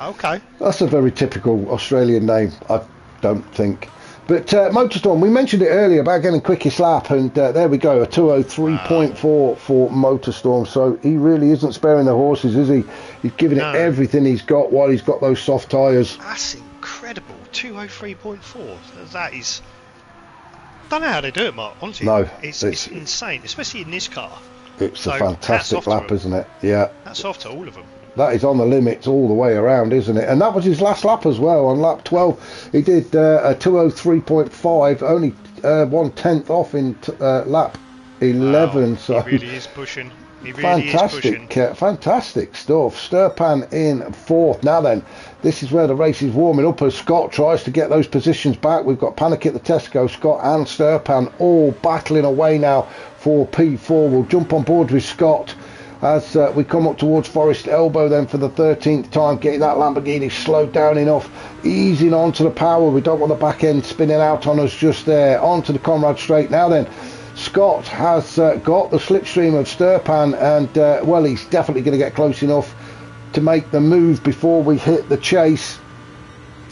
Speaker 2: Okay,
Speaker 1: that's a very typical Australian name, I don't think. But Motorstorm, we mentioned it earlier about getting quickest lap, and there we go, a 2:03.4 for Motorstorm. So he really isn't sparing the horses, is he? He's giving it everything he's got while he's got those soft tyres.
Speaker 2: That's incredible, 2:03.4. That is, I don't know how they do it, Mark. Honestly,
Speaker 1: no,
Speaker 2: it's insane, especially in this car.
Speaker 1: It's a fantastic lap, isn't it? Yeah.
Speaker 2: That's off to all of them.
Speaker 1: That is on the limits all the way around, isn't it? And that was his last lap as well. On lap 12, he did a 2:03.5, only 1/10 off in lap 11.
Speaker 2: Wow.
Speaker 1: So
Speaker 2: he really is pushing. He really is pushing.
Speaker 1: Fantastic stuff. Sturpan in 4th. Now then, this is where the race is warming up as Scott tries to get those positions back. We've got Panic at the Tesco, Scott and Sturpan all battling away now for P4. We'll jump on board with Scott as we come up towards Forest Elbow then for the 13th time, getting that Lamborghini slowed down enough, easing onto the power. We don't want the back end spinning out on us just there. Onto the Conrad Straight. Now then, Scott has got the slipstream of Sturpan, and well, he's definitely going to get close enough to make the move before we hit the Chase.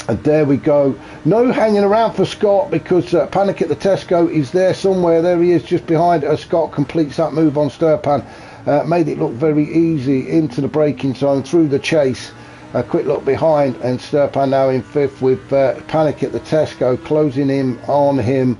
Speaker 1: And there we go. No hanging around for Scott, because Panic at the Tesco is there somewhere. There he is, just behind as Scott completes that move on Sturpan. made it look very easy into the braking zone through the chase. A quick look behind, and Sturpan now in 5th with Panic at the Tesco closing in on him.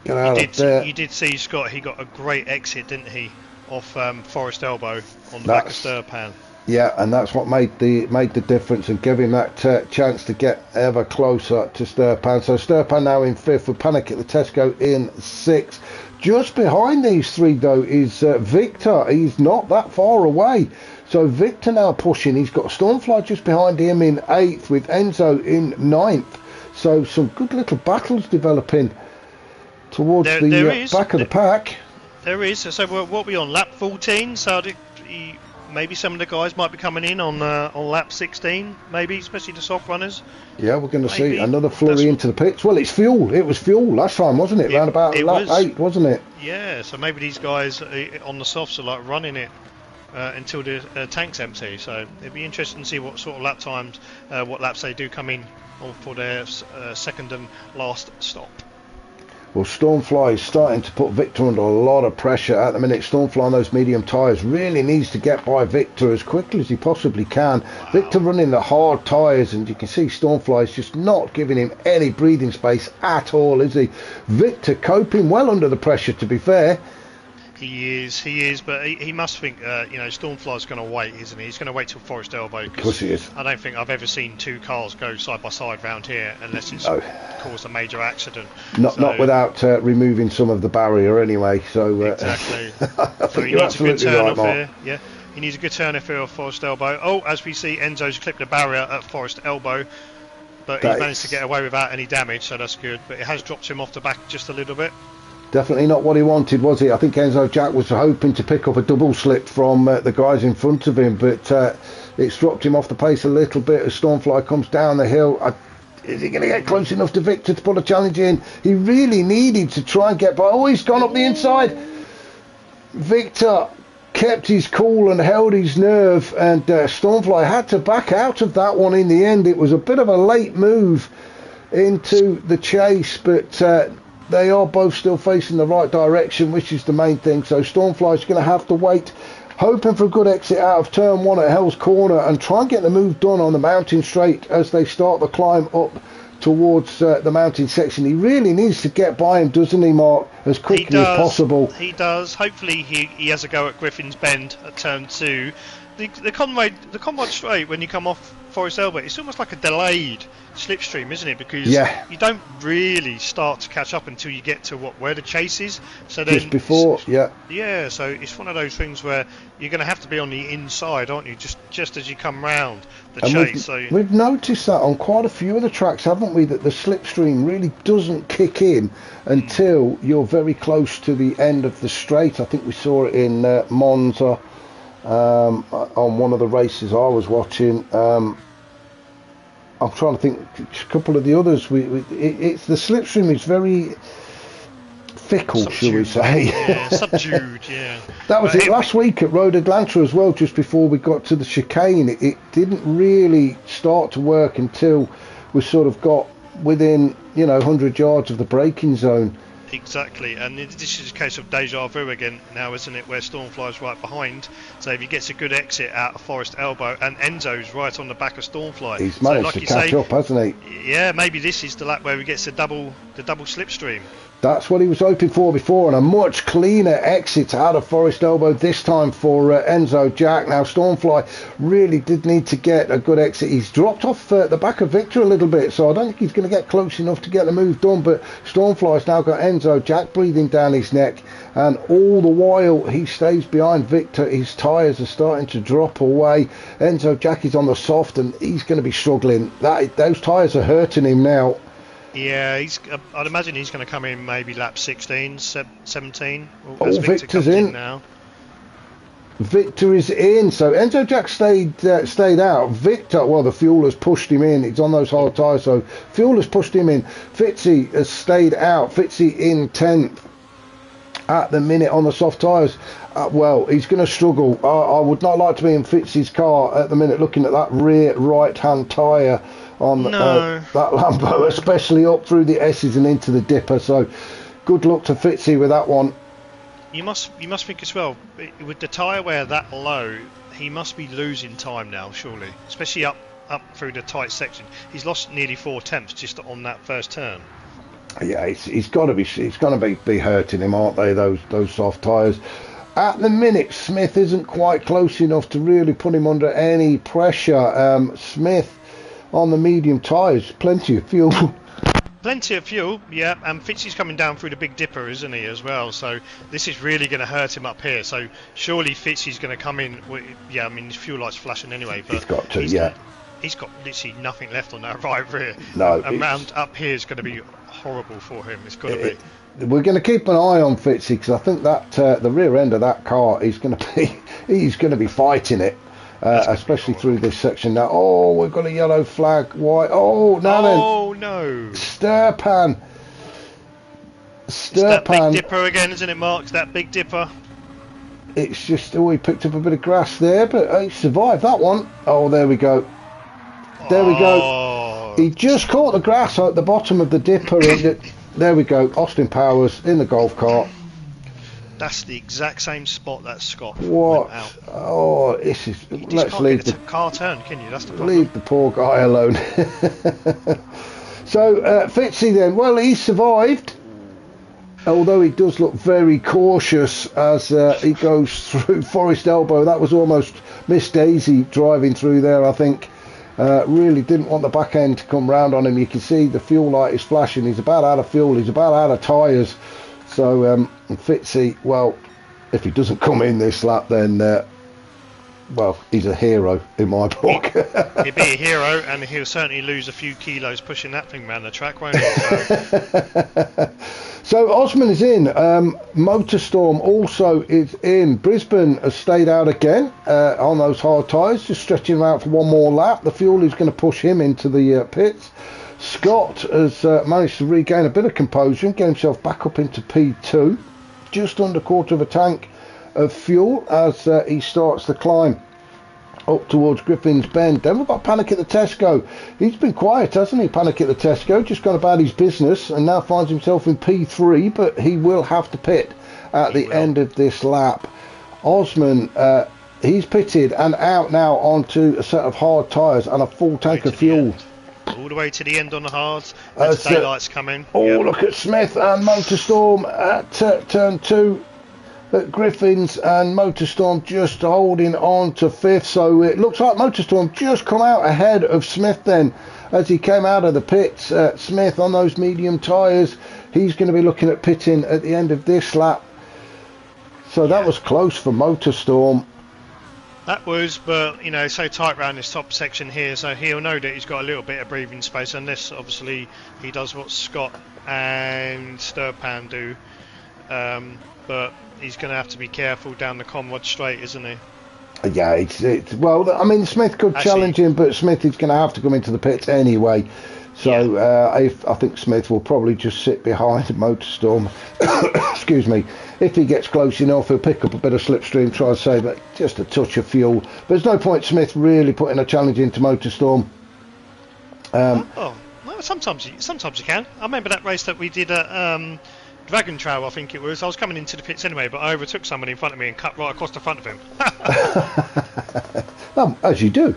Speaker 2: You did see, Scott, he got a great exit, didn't he, off Forest Elbow on the back of Sturpan.
Speaker 1: Yeah, and that's what made the difference and gave him that chance to get ever closer to Sturpan. So Sturpan now in 5th with Panic at the Tesco in 6th. Just behind these three, though, is Victor. He's not that far away. So Victor now pushing. He's got Stormfly just behind him in 8th with Enzo in 9th. So some good little battles developing towards the back of the pack.
Speaker 2: There is. So what are we on? Lap 14? So maybe some of the guys might be coming in on lap 16, maybe, especially the soft runners.
Speaker 1: Yeah, we're going to see another flurry into the pits. Well, it's fuel. It was fuel last time, wasn't it? Round about lap 8, wasn't it?
Speaker 2: Yeah, so maybe these guys on the softs are like running it until the tank's empty. So it'd be interesting to see what sort of lap times, what laps they do come in for their second and last stop.
Speaker 1: Well, Stormfly is starting to put Victor under a lot of pressure at the minute. Stormfly on those medium tyres really needs to get by Victor as quickly as he possibly can. Wow. Victor running the hard tyres, and you can see Stormfly is just not giving him any breathing space at all, is he? Victor coping well under the pressure, to be fair.
Speaker 2: He is, but he must think, Stormfly's going to wait, isn't he? He's going to wait till Forest Elbow.
Speaker 1: Of course he is.
Speaker 2: I don't think I've ever seen two cars go side by side round here unless it's caused a major accident.
Speaker 1: Not without removing some of the barrier anyway. So
Speaker 2: exactly.
Speaker 1: So he needs a good turn off here.
Speaker 2: Yeah, he needs a good turn off here off Forest Elbow. Oh, as we see, Enzo's clipped the barrier at Forest Elbow, but he's managed to get away without any damage, so that's good. But it has dropped him off the back just a little bit.
Speaker 1: Definitely not what he wanted, was he? I think Enzo Jack was hoping to pick up a double slip from the guys in front of him, but it's dropped him off the pace a little bit as Stormfly comes down the hill. Is he going to get close enough to Victor to put a challenge in? He really needed to try and get by. Oh, he's gone up the inside. Victor kept his cool and held his nerve, and Stormfly had to back out of that one in the end. It was a bit of a late move into the chase, but they are both still facing the right direction, which is the main thing. So Stormfly's going to have to wait, hoping for a good exit out of turn 1 at Hell's Corner, and try and get the move done on the mountain straight as they start the climb up towards the mountain section. He really needs to get by him, doesn't he, Mark, as quickly as possible.
Speaker 2: He does. Hopefully he has a go at Griffin's Bend at turn 2. The Conrad straight, when you come off Forest Elbow, it's almost like a delayed slipstream, isn't it? Because you don't really start to catch up until you get to where the chase is. So then
Speaker 1: just before,
Speaker 2: yeah. So it's one of those things where you're going to have to be on the inside, aren't you? Just as you come round the chase.
Speaker 1: We've noticed that on quite a few of the tracks, haven't we? That the slipstream really doesn't kick in until you're very close to the end of the straight. I think we saw it in Monza. On one of the races I was watching, I'm trying to think a couple of the others. It's the slipstream is very fickle,
Speaker 2: subdued,
Speaker 1: shall we say?
Speaker 2: Yeah, subdued. Yeah.
Speaker 1: That was it last week at Road Atlanta as well. Just before we got to the chicane, it didn't really start to work until we sort of got within 100 yards of the braking zone.
Speaker 2: Exactly, and this is a case of deja vu again now, isn't it, where Stormfly's right behind. So if he gets a good exit out of Forest Elbow, and Enzo's right on the back of Stormfly,
Speaker 1: he's managed to catch up, hasn't
Speaker 2: he? Yeah, maybe this is the lap where he gets the double slipstream.
Speaker 1: That's what he was hoping for before, and a much cleaner exit out of Forest Elbow this time for Enzo Jack. Now Stormfly really did need to get a good exit. He's dropped off the back of Victor a little bit, so I don't think he's going to get close enough to get the move done, but Stormfly's now got Enzo Jack breathing down his neck, and all the while he stays behind Victor. His tyres are starting to drop away. Enzo Jack is on the soft, and he's going to be struggling. Those tyres are hurting him now.
Speaker 2: Yeah, I'd imagine he's going to come in maybe lap 16, 17.
Speaker 1: Oh, Victor's in now. Victor is in, so Enzo Jack stayed out. Victor, well, the fuel has pushed him in. He's on those hard tyres, so fuel has pushed him in. Fitzy has stayed out. Fitzy in 10th at the minute on the soft tyres. Well, he's going to struggle. I would not like to be in Fitzy's car at the minute, looking at that rear right-hand tyre on that Lambo, especially up through the S's and into the dipper. So good luck to Fitzy with that one.
Speaker 2: you must think as well, with the tyre wear that low, he must be losing time now, surely, especially up through the tight section. He's lost nearly 4 tenths just on that first turn.
Speaker 1: Yeah, it's got to be hurting him, aren't they? Those soft tyres. At the minute, Smith isn't quite close enough to really put him under any pressure. Smith on the medium tyres, plenty of fuel.
Speaker 2: Plenty of fuel, yeah, and Fitzy's coming down through the Big Dipper, isn't he, as well? So this is really going to hurt him up here. So surely Fitzy's going to come in. Yeah, I mean, his fuel light's flashing anyway, but
Speaker 1: he's got to, yeah.
Speaker 2: He's got literally nothing left on that right rear.
Speaker 1: No,
Speaker 2: and round up here is going to be horrible for him. It's got to be.
Speaker 1: We're going to keep an eye on Fitzy because I think that the rear end of that car is going to be fighting it. Especially through this section now. Oh, we've got a yellow flag. White. Oh, now then.
Speaker 2: Oh, no.
Speaker 1: Stirpan.
Speaker 2: It's that Big Dipper again, isn't it, Mark? It's that Big Dipper.
Speaker 1: It's just, he picked up a bit of grass there, but he survived that one. Oh, there we go. There we go. He just caught the grass at the bottom of the Dipper. And there we go. Austin Powers in the golf cart.
Speaker 2: That's the exact same spot that Scott
Speaker 1: went
Speaker 2: out.
Speaker 1: Oh, this is. Let's leave the
Speaker 2: car turn, can you? That's the problem.
Speaker 1: Leave the poor guy alone. So Fitzy then. Well, he survived, although he does look very cautious as he goes through Forest Elbow. That was almost Miss Daisy driving through there, I think. Really didn't want the back end to come round on him. You can see the fuel light is flashing. He's about out of fuel. He's about out of tyres. So Fitzy, well, if he doesn't come in this lap, then well, he's a hero in my book.
Speaker 2: He'll be a hero, and he'll certainly lose a few kilos pushing that thing around the track, won't he?
Speaker 1: So Osman is in. Motorstorm also is in. Brisbane has stayed out again on those hard tyres, just stretching him out for one more lap. The fuel is going to push him into the pits. Scott has managed to regain a bit of composure and get himself back up into P2, just under quarter of a tank of fuel as he starts the climb up towards Griffin's Bend. Then we've got Panic at the Tesco. He's been quiet, hasn't he, Panic at the Tesco? Just gone about his business and now finds himself in P3, but he will have to pit at the end of this lap. Osman, he's pitted and out now onto a set of hard tyres and a full tank of fuel.
Speaker 2: All the way to the end on the hards. As daylight's coming.
Speaker 1: Oh, yep. Look at Smith and Motorstorm at turn 2 at Griffin's, and Motorstorm just holding on to 5th. So it looks like Motorstorm just come out ahead of Smith then as he came out of the pits. Smith on those medium tyres. He's going to be looking at pitting at the end of this lap. So that was close for Motorstorm.
Speaker 2: That was, but you know, so tight around this top section here, so he'll know that he's got a little bit of breathing space, unless obviously he does what Scott and Sturpan do. But he's going to have to be careful down the Conrad Straight, isn't he?
Speaker 1: Yeah, it's well, I mean, Smith could challenge him, but Smith is going to have to come into the pits anyway. So I think Smith will probably just sit behind Motorstorm. Excuse me. If he gets close enough, he'll pick up a bit of slipstream, try and save it, just a touch of fuel. But there's no point Smith really putting a challenge into Motorstorm.
Speaker 2: Well, sometimes you can. I remember that race that we did at Dragon Trail, I think it was. I was coming into the pits anyway, but I overtook somebody in front of me and cut right across the front of him.
Speaker 1: As you do.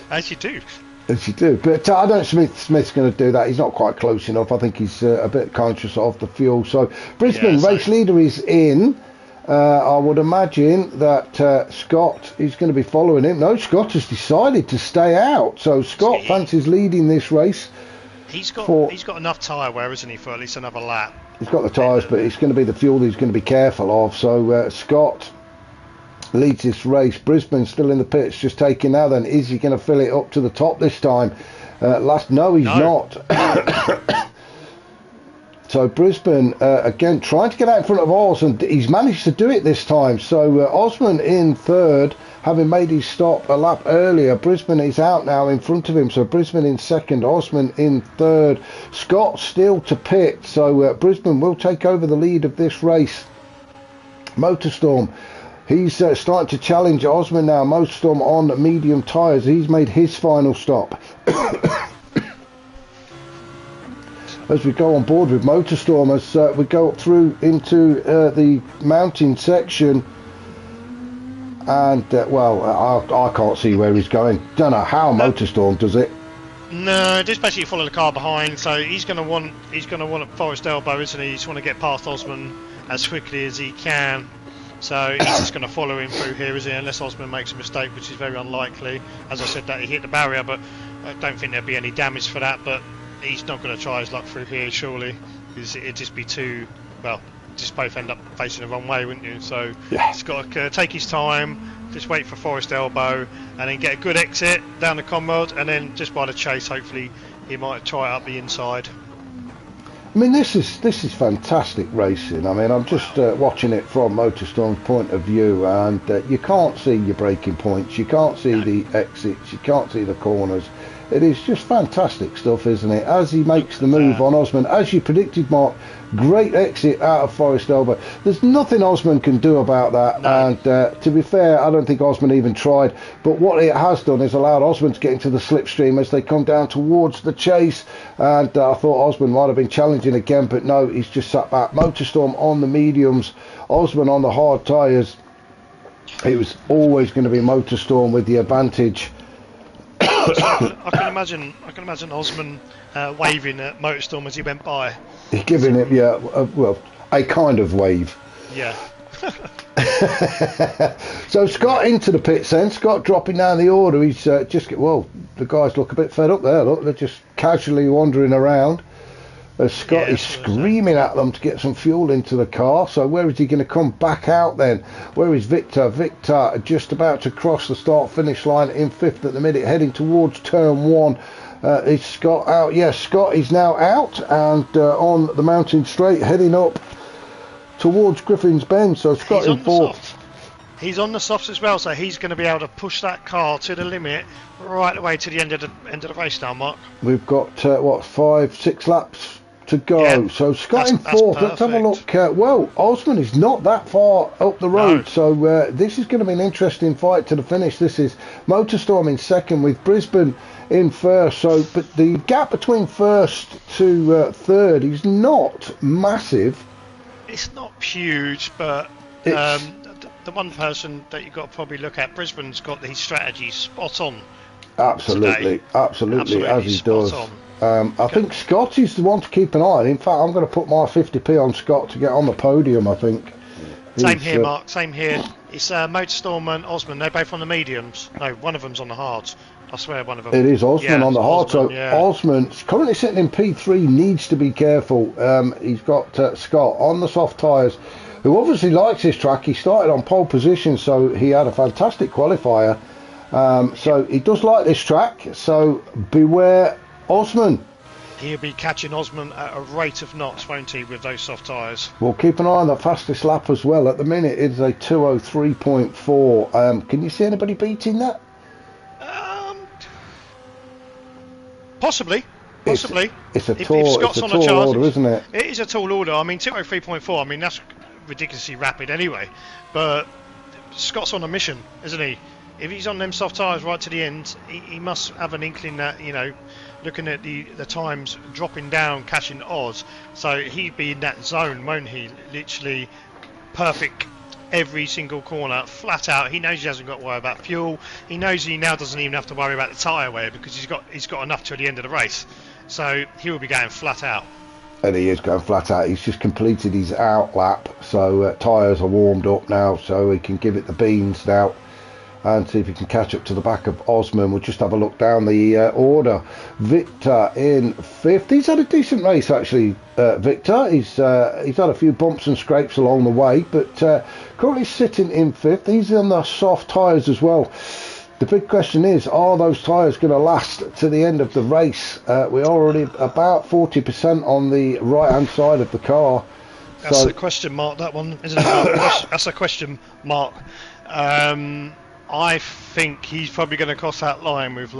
Speaker 2: As you do.
Speaker 1: As you do, but I don't think Smith's going to do that. He's not quite close enough. I think he's a bit conscious of the fuel. So Brisbane race leader is in. I would imagine that Scott is going to be following him. No, Scott has decided to stay out. So Scott fancies leading this race.
Speaker 2: He's got enough tyre wear, isn't he, for at least another lap?
Speaker 1: He's got the tyres, but it's going to be the fuel he's going to be careful of. So Scott leads this race. Brisbane still in the pits, just taking now then. Is he going to fill it up to the top this time? No, he's not. So Brisbane, again, trying to get out in front of Oz, and he's managed to do it this time. So Osman in third, having made his stop a lap earlier. Brisbane is out now in front of him. So Brisbane in second, Osman in third. Scott still to pit. So Brisbane will take over the lead of this race. Motorstorm, he's starting to challenge Osman now. Motorstorm on medium tyres. He's made his final stop. as we go on board with Motorstorm, as we go up through into the mountain section. And well, I can't see where he's going. Don't know how Motorstorm does it.
Speaker 2: No, just basically follow the car behind. So he's going to want a Forest Elbow, isn't he? He's want to get past Osman as quickly as he can. So he's just going to follow him through here, is he? Unless Osman makes a mistake, which is very unlikely. As I said, that he hit the barrier, but I don't think there'll be any damage for that. But he's not going to try his luck through here, surely. It'd just be too, well, just both end up facing the wrong way, wouldn't you? So he's got to take his time, just wait for Forest Elbow, and then get a good exit down the Conrod, and then just by the chase, hopefully he might try it up the inside.
Speaker 1: I mean, this is fantastic racing. I mean, I'm just watching it from Motorstorm's point of view, and you can't see your braking points, you can't see the exits, you can't see the corners. It is just fantastic stuff, isn't it? As he makes the move on Osman, as you predicted, Mark, great exit out of Forest Elbow. There's nothing Osman can do about that, and to be fair, I don't think Osman even tried. But what it has done is allowed Osman to get into the slipstream as they come down towards the chase, and I thought Osman might have been challenging again, but no, he's just sat back. Motorstorm on the mediums, Osman on the hard tyres. It was always going to be Motorstorm with the advantage.
Speaker 2: I can imagine Osman waving at Motorstorm as he went by.
Speaker 1: He's giving it, well, a kind of wave.
Speaker 2: Yeah.
Speaker 1: So Scott into the pits then. Scott dropping down the order. He's the guys look a bit fed up there. Look, they're just casually wandering around. Scott is screaming at them to get some fuel into the car. So where is he going to come back out then? Where is Victor? Victor just about to cross the start-finish line in 5th at the minute, heading towards turn 1. Is Scott out? Yes, Scott is now out and on the mountain straight, heading up towards Griffin's Bend. So Scott in 4th.
Speaker 2: He's on the softs as well, so he's going to be able to push that car to the limit right away to the end of the race now, Mark.
Speaker 1: We've got 5-6 laps to go. Yeah, so Scott in 4th. Let's have a look. Well, Osman is not that far up the road, so this is going to be an interesting fight to the finish. This is Motorstorm in 2nd with Brisbane in 1st. So, but the gap between 1st to 3rd is not massive.
Speaker 2: It's not huge, but the one person that you've got to probably look at, Brisbane's got his strategy spot on.
Speaker 1: Absolutely, as he does. I think Scott is the one to keep an eye on. In fact, I'm going to put my 50p on Scott to get on the podium, I think.
Speaker 2: Same here, Mark, same here. It's Motorstorm and Osman, they're both on the mediums. No, one of them's on the hards. I swear one of them.
Speaker 1: It is Osman on the hard. So Osman's currently sitting in P3, needs to be careful. He's got Scott on the soft tyres, who obviously likes this track. He started on pole position, so he had a fantastic qualifier. So he does like this track, so beware Osman.
Speaker 2: He'll be catching Osman at a rate of knots, won't he, with those soft tyres?
Speaker 1: We'll keep an eye on the fastest lap as well. At the minute, it's a 2:03.4. Can you see anybody beating that?
Speaker 2: Possibly.
Speaker 1: It's a
Speaker 2: if
Speaker 1: tall order, isn't it?
Speaker 2: It is a tall order. I mean, 2:03.4. I mean, that's ridiculously rapid anyway. But Scott's on a mission, isn't he? If he's on them soft tyres right to the end, he must have an inkling that, looking at the times dropping down, catching odds. So he'd be in that zone, won't he? Literally perfect every single corner, flat out. He knows he hasn't got to worry about fuel. He knows he now doesn't even have to worry about the tyre wear because he's got enough till the end of the race. So he will be going flat out.
Speaker 1: And he is going flat out. He's just completed his out lap, so tyres are warmed up now, so he can give it the beans now and see if he can catch up to the back of Osman. We'll just have a look down the order. Victor in 5th. He's had a decent race actually, Victor. He's had a few bumps and scrapes along the way, but currently sitting in 5th. He's on the soft tyres as well. The big question is, are those tyres going to last to the end of the race? We're already about 40% on the right-hand side of the car.
Speaker 2: That's a question mark, that one, isn't it? That's a question mark. I think he's probably going to cross that line with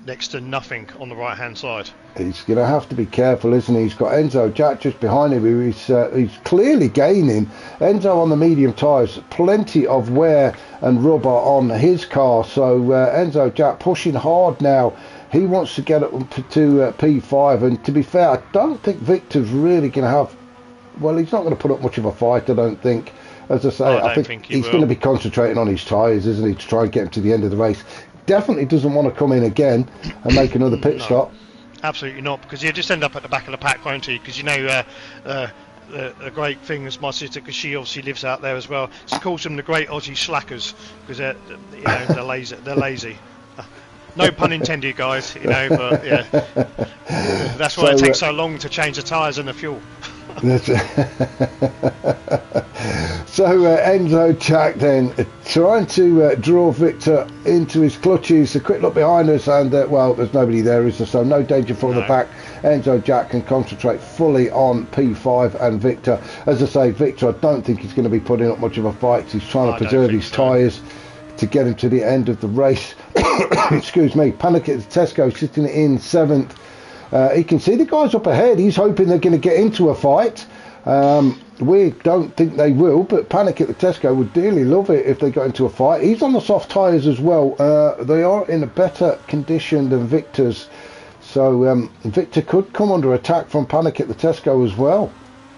Speaker 2: next to nothing on the right hand side.
Speaker 1: He's going to have to be careful, isn't he? He's got Enzo Jack just behind him. He's clearly gaining. Enzo on the medium tyres, plenty of wear and rubber on his car. So Enzo Jack pushing hard now, He wants to get up to P5, and to be fair, I don't think Victor's really going to have. Well, he's not going to put up much of a fight, I don't think. As I say, I think he's going to be concentrating on his tyres, isn't he, to try and get him to the end of the race. Definitely doesn't want to come in again and make another pit stop.
Speaker 2: Absolutely not, because he'll just end up at the back of the pack, won't he? Because the great thing is my sister, because she obviously lives out there as well. She calls them the great Aussie slackers, because they're lazy. They're lazy. No pun intended, guys. But yeah, that's why it takes so long to change the tyres and the fuel.
Speaker 1: So Enzo Jack then trying to draw Victor into his clutches. A quick look behind us, and well, there's nobody there, is there? So no danger from the back. Enzo Jack can concentrate fully on P5 and Victor. As I say, Victor, I don't think he's going to be putting up much of a fight. He's trying to preserve his tyres to get him to the end of the race. Excuse me. Panic at the Tesco sitting in 7th. He can see the guys up ahead. He's hoping they're going to get into a fight. We don't think they will, but Panic at the Tesco would dearly love it if they got into a fight. He's on the soft tyres as well. They are in a better condition than Victor's. So Victor could come under attack from Panic at the Tesco as well.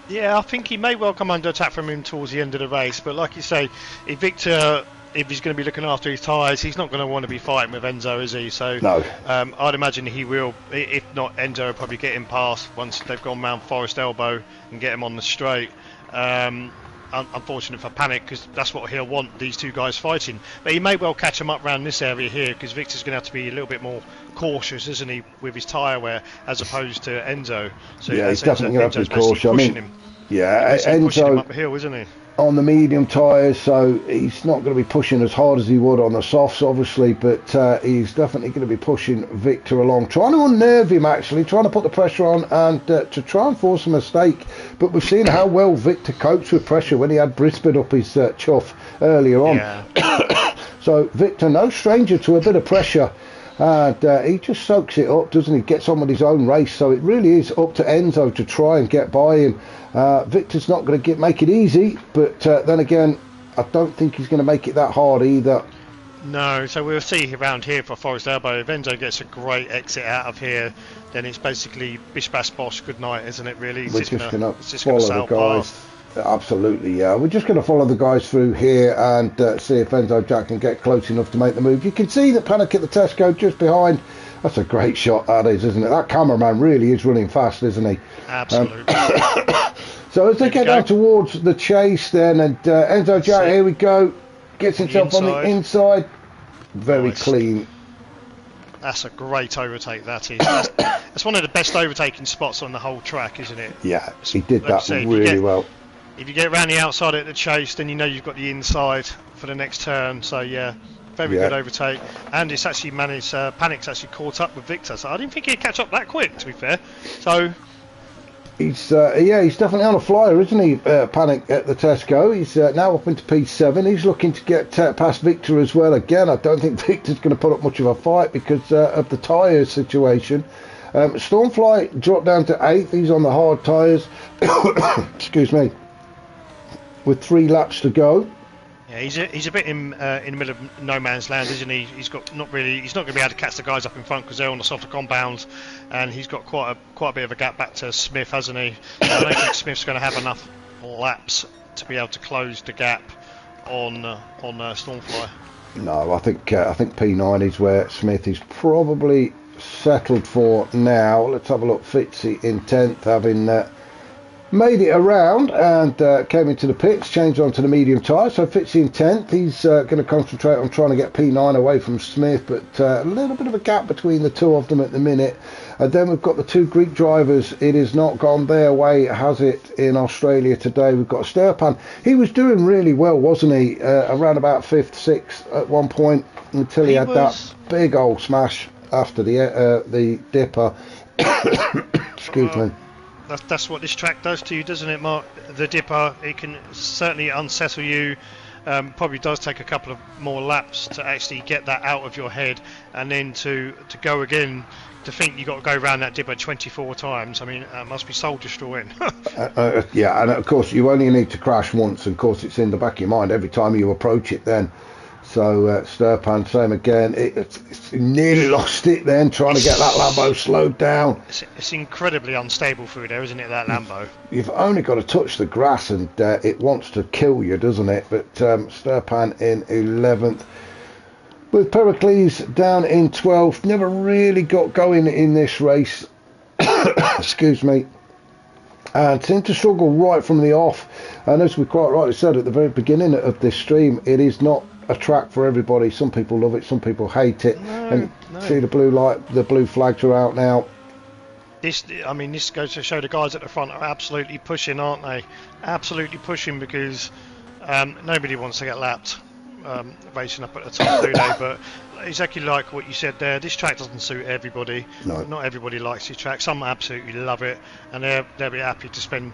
Speaker 2: Yeah, I think he may well come under attack from him towards the end of the race. But like you say, if Victor, if he's going to be looking after his tyres, he's not going to want to be fighting with Enzo, is he? So
Speaker 1: no.
Speaker 2: I'd imagine he will. If not, Enzo will probably get him past once they've gone round Forest Elbow and get him on the straight. Unfortunate for Panic, because that's what he'll want, these two guys fighting. But he may well catch them up around this area here, because Victor's going to have to be a little bit more cautious, isn't he, with his tyre wear as opposed to Enzo. So
Speaker 1: yeah, he's definitely going to have to be cautious.
Speaker 2: I mean,
Speaker 1: Enzo
Speaker 2: pushing him up the hill, isn't he?
Speaker 1: On the medium tyres, so he's not going to be pushing as hard as he would on the softs, obviously, but he's definitely going to be pushing Victor along, trying to unnerve him, actually, trying to put the pressure on and to try and force a mistake. But we've seen how well Victor copes with pressure when he had Brisbane up his chuff earlier on. Yeah. So Victor, no stranger to a bit of pressure, and he just soaks it up, doesn't he? Gets on with his own race, so it really is up to Enzo to try and get by him. Victor's not going to make it easy, but then again, I don't think he's going to make it that hard either.
Speaker 2: No, so we'll see around here for Forest Elbow. If Enzo gets a great exit out of here, then it's basically bish bash bosh, good night, isn't it, really?
Speaker 1: We're just going to follow the guys. Absolutely, yeah. We're just going to follow the guys through here and see if Enzo Jack can get close enough to make the move. You can see the Panic at the Tesco just behind. That's a great shot, that is, isn't it? That cameraman really is running fast, isn't he?
Speaker 2: Absolutely.
Speaker 1: So as they get down towards the chase then, and Enzo Jack, here we go, gets himself on the inside. Very clean.
Speaker 2: That's a great overtake, that is. That's one of the best overtaking spots on the whole track, isn't it?
Speaker 1: Yeah, he did that really well.
Speaker 2: If you get around the outside at the chase, then you know you've got the inside for the next turn. So yeah, very good overtake. And it's actually managed, Panic's actually caught up with Victor. So I didn't think he'd catch up that quick, to be fair. So
Speaker 1: he's definitely on a flyer, isn't he, Panic at the Tesco? He's now up into P7. He's looking to get past Victor as well. Again, I don't think Victor's going to put up much of a fight because of the tyre situation. Stormfly dropped down to 8th. He's on the hard tyres. Excuse me. With 3 laps to go.
Speaker 2: Yeah, he's a bit in the middle of no man's land, isn't he? He's not going to be able to catch the guys up in front because they're on the softer compounds, and he's got quite a bit of a gap back to Smith, hasn't he? So I don't think Smith's going to have enough laps to be able to close the gap on Stormfly. No,
Speaker 1: I think P9 is where Smith is probably settled for now. Let's have a look. Fitzy in 10th, having made it around and came into the pits, changed onto the medium tyre. So Fitzy in 10th. He's going to concentrate on trying to get P9 away from Smith, but a little bit of a gap between the two of them at the minute. And then we've got the 2 Greek drivers. It has not gone their way, has it, in Australia today? We've got Sturpan. He was doing really well, wasn't he? Around about 5th, 6th at one point, until he had that big old smash after the dipper. Excuse me.
Speaker 2: That's what this track does to you, doesn't it, Mark? The dipper, it can certainly unsettle you. Probably does take a couple of more laps to actually get that out of your head, and then to go again. To think you got to go around that dipper 24 times, I mean, it must be soul destroying.
Speaker 1: Yeah, and of course you only need to crash once, and of course it's in the back of your mind every time you approach it then. So Sturpan, same again. It's nearly lost it then, trying to get that Lambo slowed down.
Speaker 2: It's incredibly unstable through there, isn't it, that Lambo?
Speaker 1: You've only got to touch the grass and it wants to kill you, doesn't it? But Sturpan in 11th. With Pericles down in 12th. Never really got going in this race. Excuse me. And seemed to struggle right from the off. And as we quite rightly said at the very beginning of this stream, it is not a track for everybody. Some people love it, some people hate it. And see the blue light, the blue flags are out now.
Speaker 2: This goes to show the guys at the front are absolutely pushing, aren't they? Absolutely pushing, because nobody wants to get lapped racing up at the top, do they? But exactly like what you said there, this track doesn't suit everybody.
Speaker 1: No.
Speaker 2: Not everybody likes this track. Some absolutely love it, and they'll be happy to spend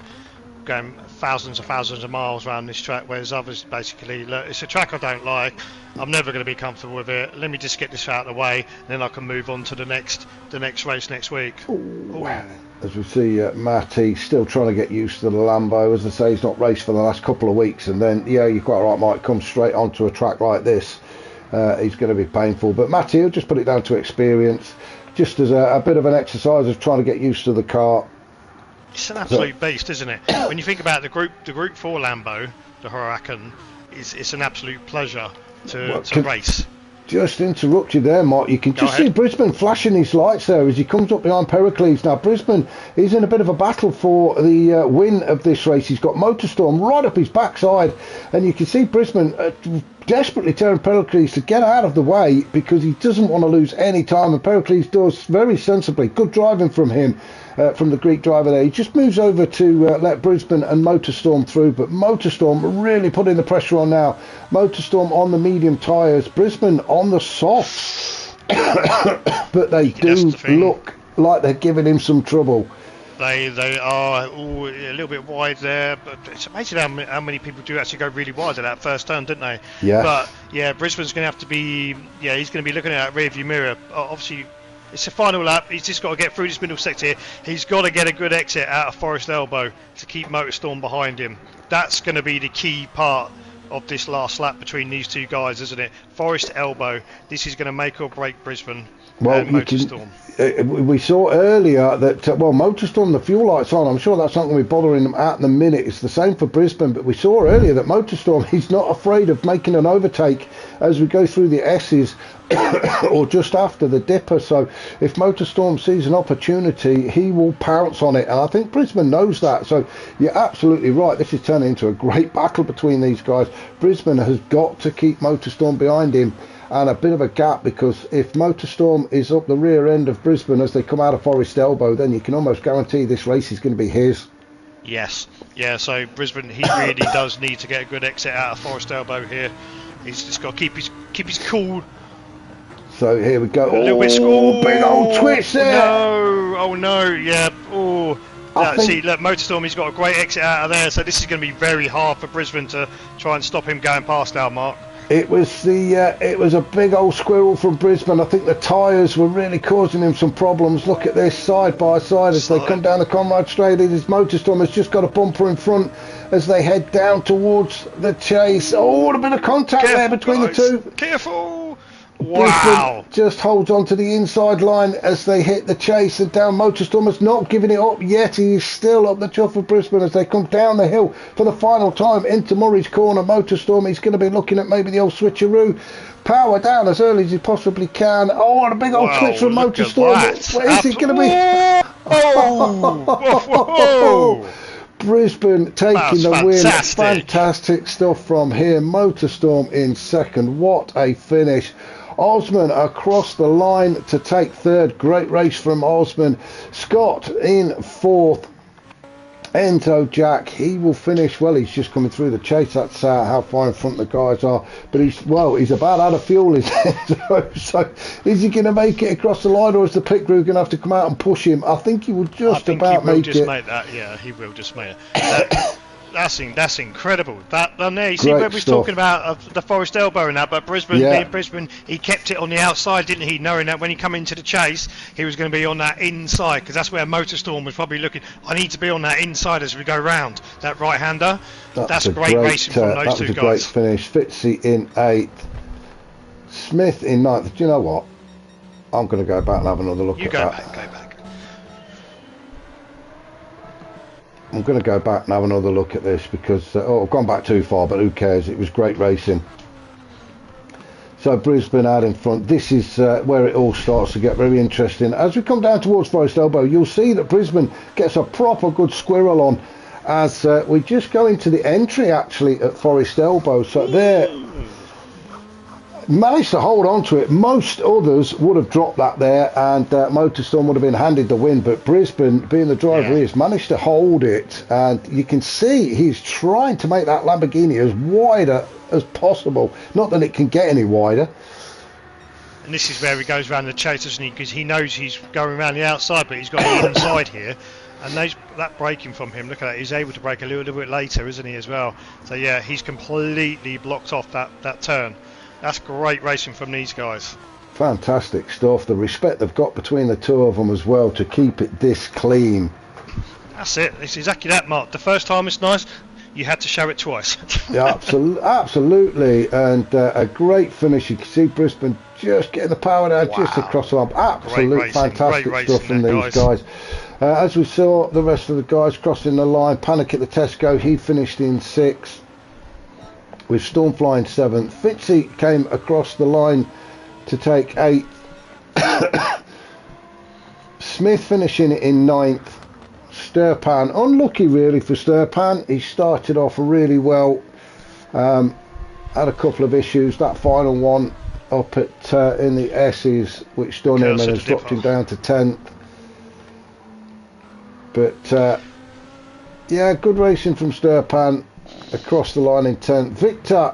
Speaker 2: going thousands of miles around this track, whereas others basically, look, it's a track I don't like, I'm never going to be comfortable with it, let me just get this out of the way, and then I can move on to the next race next week.
Speaker 1: Ooh. As we see Matty still trying to get used to the Lambo. As I say, he's not raced for the last couple of weeks, and then yeah, you're quite right, Mike, come straight onto a track like this, he's going to be painful. But Matty, he'll just put it down to experience, just as a bit of an exercise of trying to get used to the car.
Speaker 2: It's an absolute beast, isn't it? When you think about the Group 4 Lambo, the Huracan, it's an absolute pleasure to race.
Speaker 1: Just interrupt you there, Mark. You can just see Brisbane flashing his lights there as he comes up behind Pericles. Now, Brisbane is in a bit of a battle for the win of this race. He's got Motorstorm right up his backside, and you can see Brisbane desperately telling Pericles to get out of the way because he doesn't want to lose any time, and Pericles does very sensibly. Good driving from him, from the Greek driver there. He just moves over to let Brisbane and Motorstorm through, but Motorstorm really putting the pressure on now. Motorstorm on the medium tyres, Brisbane on the softs, but they do look like they're giving him some trouble.
Speaker 2: They are a little bit wide there, but it's amazing how many people do actually go really wide at that first turn, don't they?
Speaker 1: Yeah.
Speaker 2: But yeah, Brisbane's going to have to be, he's going to be looking at that rear view mirror. Obviously, it's a final lap. He's just got to get through this middle sector here. He's got to get a good exit out of Forest Elbow to keep Motorstorm behind him. That's going to be the key part of this last lap between these two guys, isn't it? Forest Elbow. This is going to make or break Brisbane. Well, Motorstorm.
Speaker 1: We saw earlier that, Motorstorm, the fuel light's on. I'm sure that's not going to be bothering them at the minute. It's the same for Brisbane, but we saw earlier that Motorstorm, he's not afraid of making an overtake as we go through the S's or just after the dipper. So if Motorstorm sees an opportunity, he will pounce on it. And I think Brisbane knows that. So you're absolutely right. This is turning into a great battle between these guys. Brisbane has got to keep Motorstorm behind him. And a bit of a gap, because if Motorstorm is up the rear end of Brisbane as they come out of Forest Elbow, then you can almost guarantee this race is going to be his.
Speaker 2: Yes, yeah, so Brisbane, he really does need to get a good exit out of Forest Elbow here. He's just got to keep his cool.
Speaker 1: So here we go.
Speaker 2: A little bit school.
Speaker 1: Big old twist there.
Speaker 2: No, yeah. See, look, Motorstorm, he's got a great exit out of there, so this is going to be very hard for Brisbane to try and stop him going past our mark.
Speaker 1: It was a big old squirrel from Brisbane. I think the tyres were really causing him some problems. Look at this side by side as they come down the Conrad Straight. His Motorstorm has just got a bumper in front as they head down towards the chase. Oh, a bit of contact there between the two.
Speaker 2: Careful!
Speaker 1: Wow! Brisbane just holds on to the inside line as they hit the chase, and down Motorstorm has not given it up yet. He is still up the chuff of Brisbane as they come down the hill for the final time into Murray's Corner. Motorstorm, he's going to be looking at maybe the old switcheroo. Power down as early as he possibly can. Oh, and a big old twitch from Motorstorm. What is it going to be? Brisbane taking the win. Fantastic stuff from here. Motorstorm in second. What a finish. Osman across the line to take third. Great race from Osman. Scott in fourth. Enzo Jack, he will finish. Well, he's just coming through the chase. That's how far in front the guys are. But he's about out of fuel, is Enzo. So is he going to make it across the line, or is the pit crew going to have to come out and push him? I think he will just about make it.
Speaker 2: Yeah, he will just make it. That's incredible. That there, you see where we're talking about the Forest Elbow and that, but Brisbane, he kept it on the outside, didn't he? Knowing that when he come into the chase, he was going to be on that inside, because that's where Motorstorm was probably looking. I need to be on that inside as we go round that right-hander. That's great racing from those two guys.
Speaker 1: That was a great finish. Fitzy in eighth. Smith in 9th. Do you know what? I'm going to go back and have another look at that.
Speaker 2: Go back.
Speaker 1: I'm going to go back and have another look at this because I've gone back too far, but who cares? It was great racing. So Brisbane out in front. This is where it all starts to get very interesting. As we come down towards Forest Elbow, you'll see that Brisbane gets a proper good squirrel on as we just go into the entry actually at Forest Elbow. So there, managed to hold on to it. Most others would have dropped that there, and Motorstorm would have been handed the win, but Brisbane, being the driver he is, managed to hold it, and you can see he's trying to make that Lamborghini as wider as possible. Not that it can get any wider.
Speaker 2: And this is where he goes around the chase, doesn't he? Because he knows he's going around the outside, but he's got the inside here. And that braking from him, look at that, he's able to brake a little bit later, isn't he, as well? So yeah, he's completely blocked off that turn. That's great racing from these guys.
Speaker 1: Fantastic stuff. The respect they've got between the two of them as well to keep it this clean.
Speaker 2: That's it. It's exactly that, Mark. The first time it's nice, you had to show it twice.
Speaker 1: Yeah, absolutely. And a great finish. You can see Brisbane just getting the power down just across the line. Absolute fantastic stuff from these guys. As we saw the rest of the guys crossing the line, Panic at the Tesco, he finished in 6th. With Stormfly in 7th. Fitzy came across the line to take 8th. Smith finishing in 9th. Sturpan, unlucky really for Sturpan. He started off really well. Had a couple of issues. That final one up at in the S's, which done him and has dropped him down to 10th. But yeah, good racing from Sturpan. Across the line in 10th. Victor,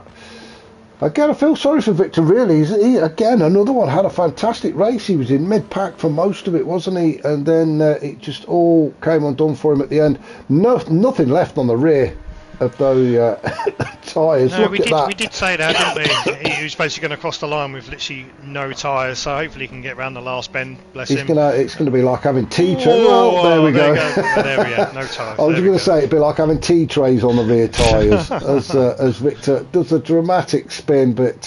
Speaker 1: again, I feel sorry for Victor really. He again, another one, had a fantastic race. He was in mid-pack for most of it, wasn't he? And then it just all came undone for him at the end. Nothing left on the rear of those tyres.
Speaker 2: No, we did say that, didn't we? He was basically going to cross the line with literally no tyres, so hopefully he can get around the last bend. Bless him.
Speaker 1: It's going to be like having tea trays. Oh, there we go.
Speaker 2: There we go. No tyres.
Speaker 1: I was going to say it'd be like having tea trays on the rear tyres as Victor does a dramatic spin, but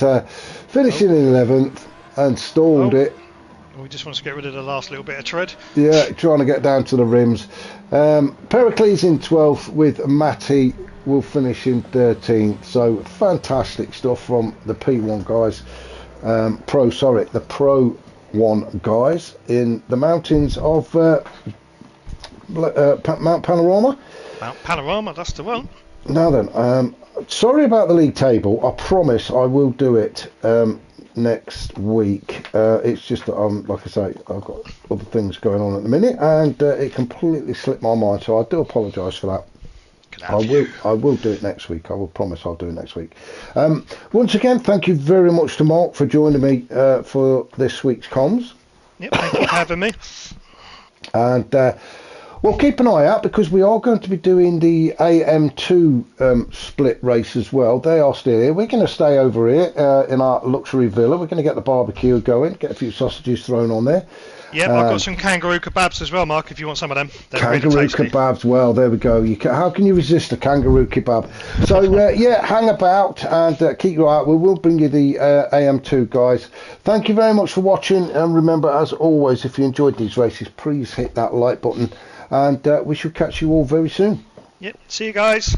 Speaker 1: finishing in 11th and stalled it.
Speaker 2: We just want to get rid of the last little bit of tread.
Speaker 1: Yeah, trying to get down to the rims. Pericles in 12th with Matty will finish in 13th. So fantastic stuff from the P1 guys. The Pro 1 guys in the mountains of Mount Panorama.
Speaker 2: Mount Panorama, that's the one.
Speaker 1: Now then, sorry about the league table. I promise I will do it next week. It's just that like I say, I've got other things going on at the minute, and it completely slipped my mind. So I do apologise for that. I will do it next week. I will promise I'll do it next week. Once again, thank you very much to Mark for joining me for this week's comms.
Speaker 2: Yep, thank you for having me.
Speaker 1: And well, keep an eye out because we are going to be doing the AM2 split race as well. They are still here. We're going to stay over here in our luxury villa. We're going to get the barbecue going, get a few sausages thrown on there.
Speaker 2: Yep, I've got some kangaroo kebabs as well, Mark, if you want some of them. They're
Speaker 1: kangaroo kebabs, well, there we go. How can you resist a kangaroo kebab? So, yeah, hang about and keep your eye out. We will bring you the AM2, guys. Thank you very much for watching. And remember, as always, if you enjoyed these races, please hit that like button. And we shall catch you all very soon.
Speaker 2: Yep, see you guys.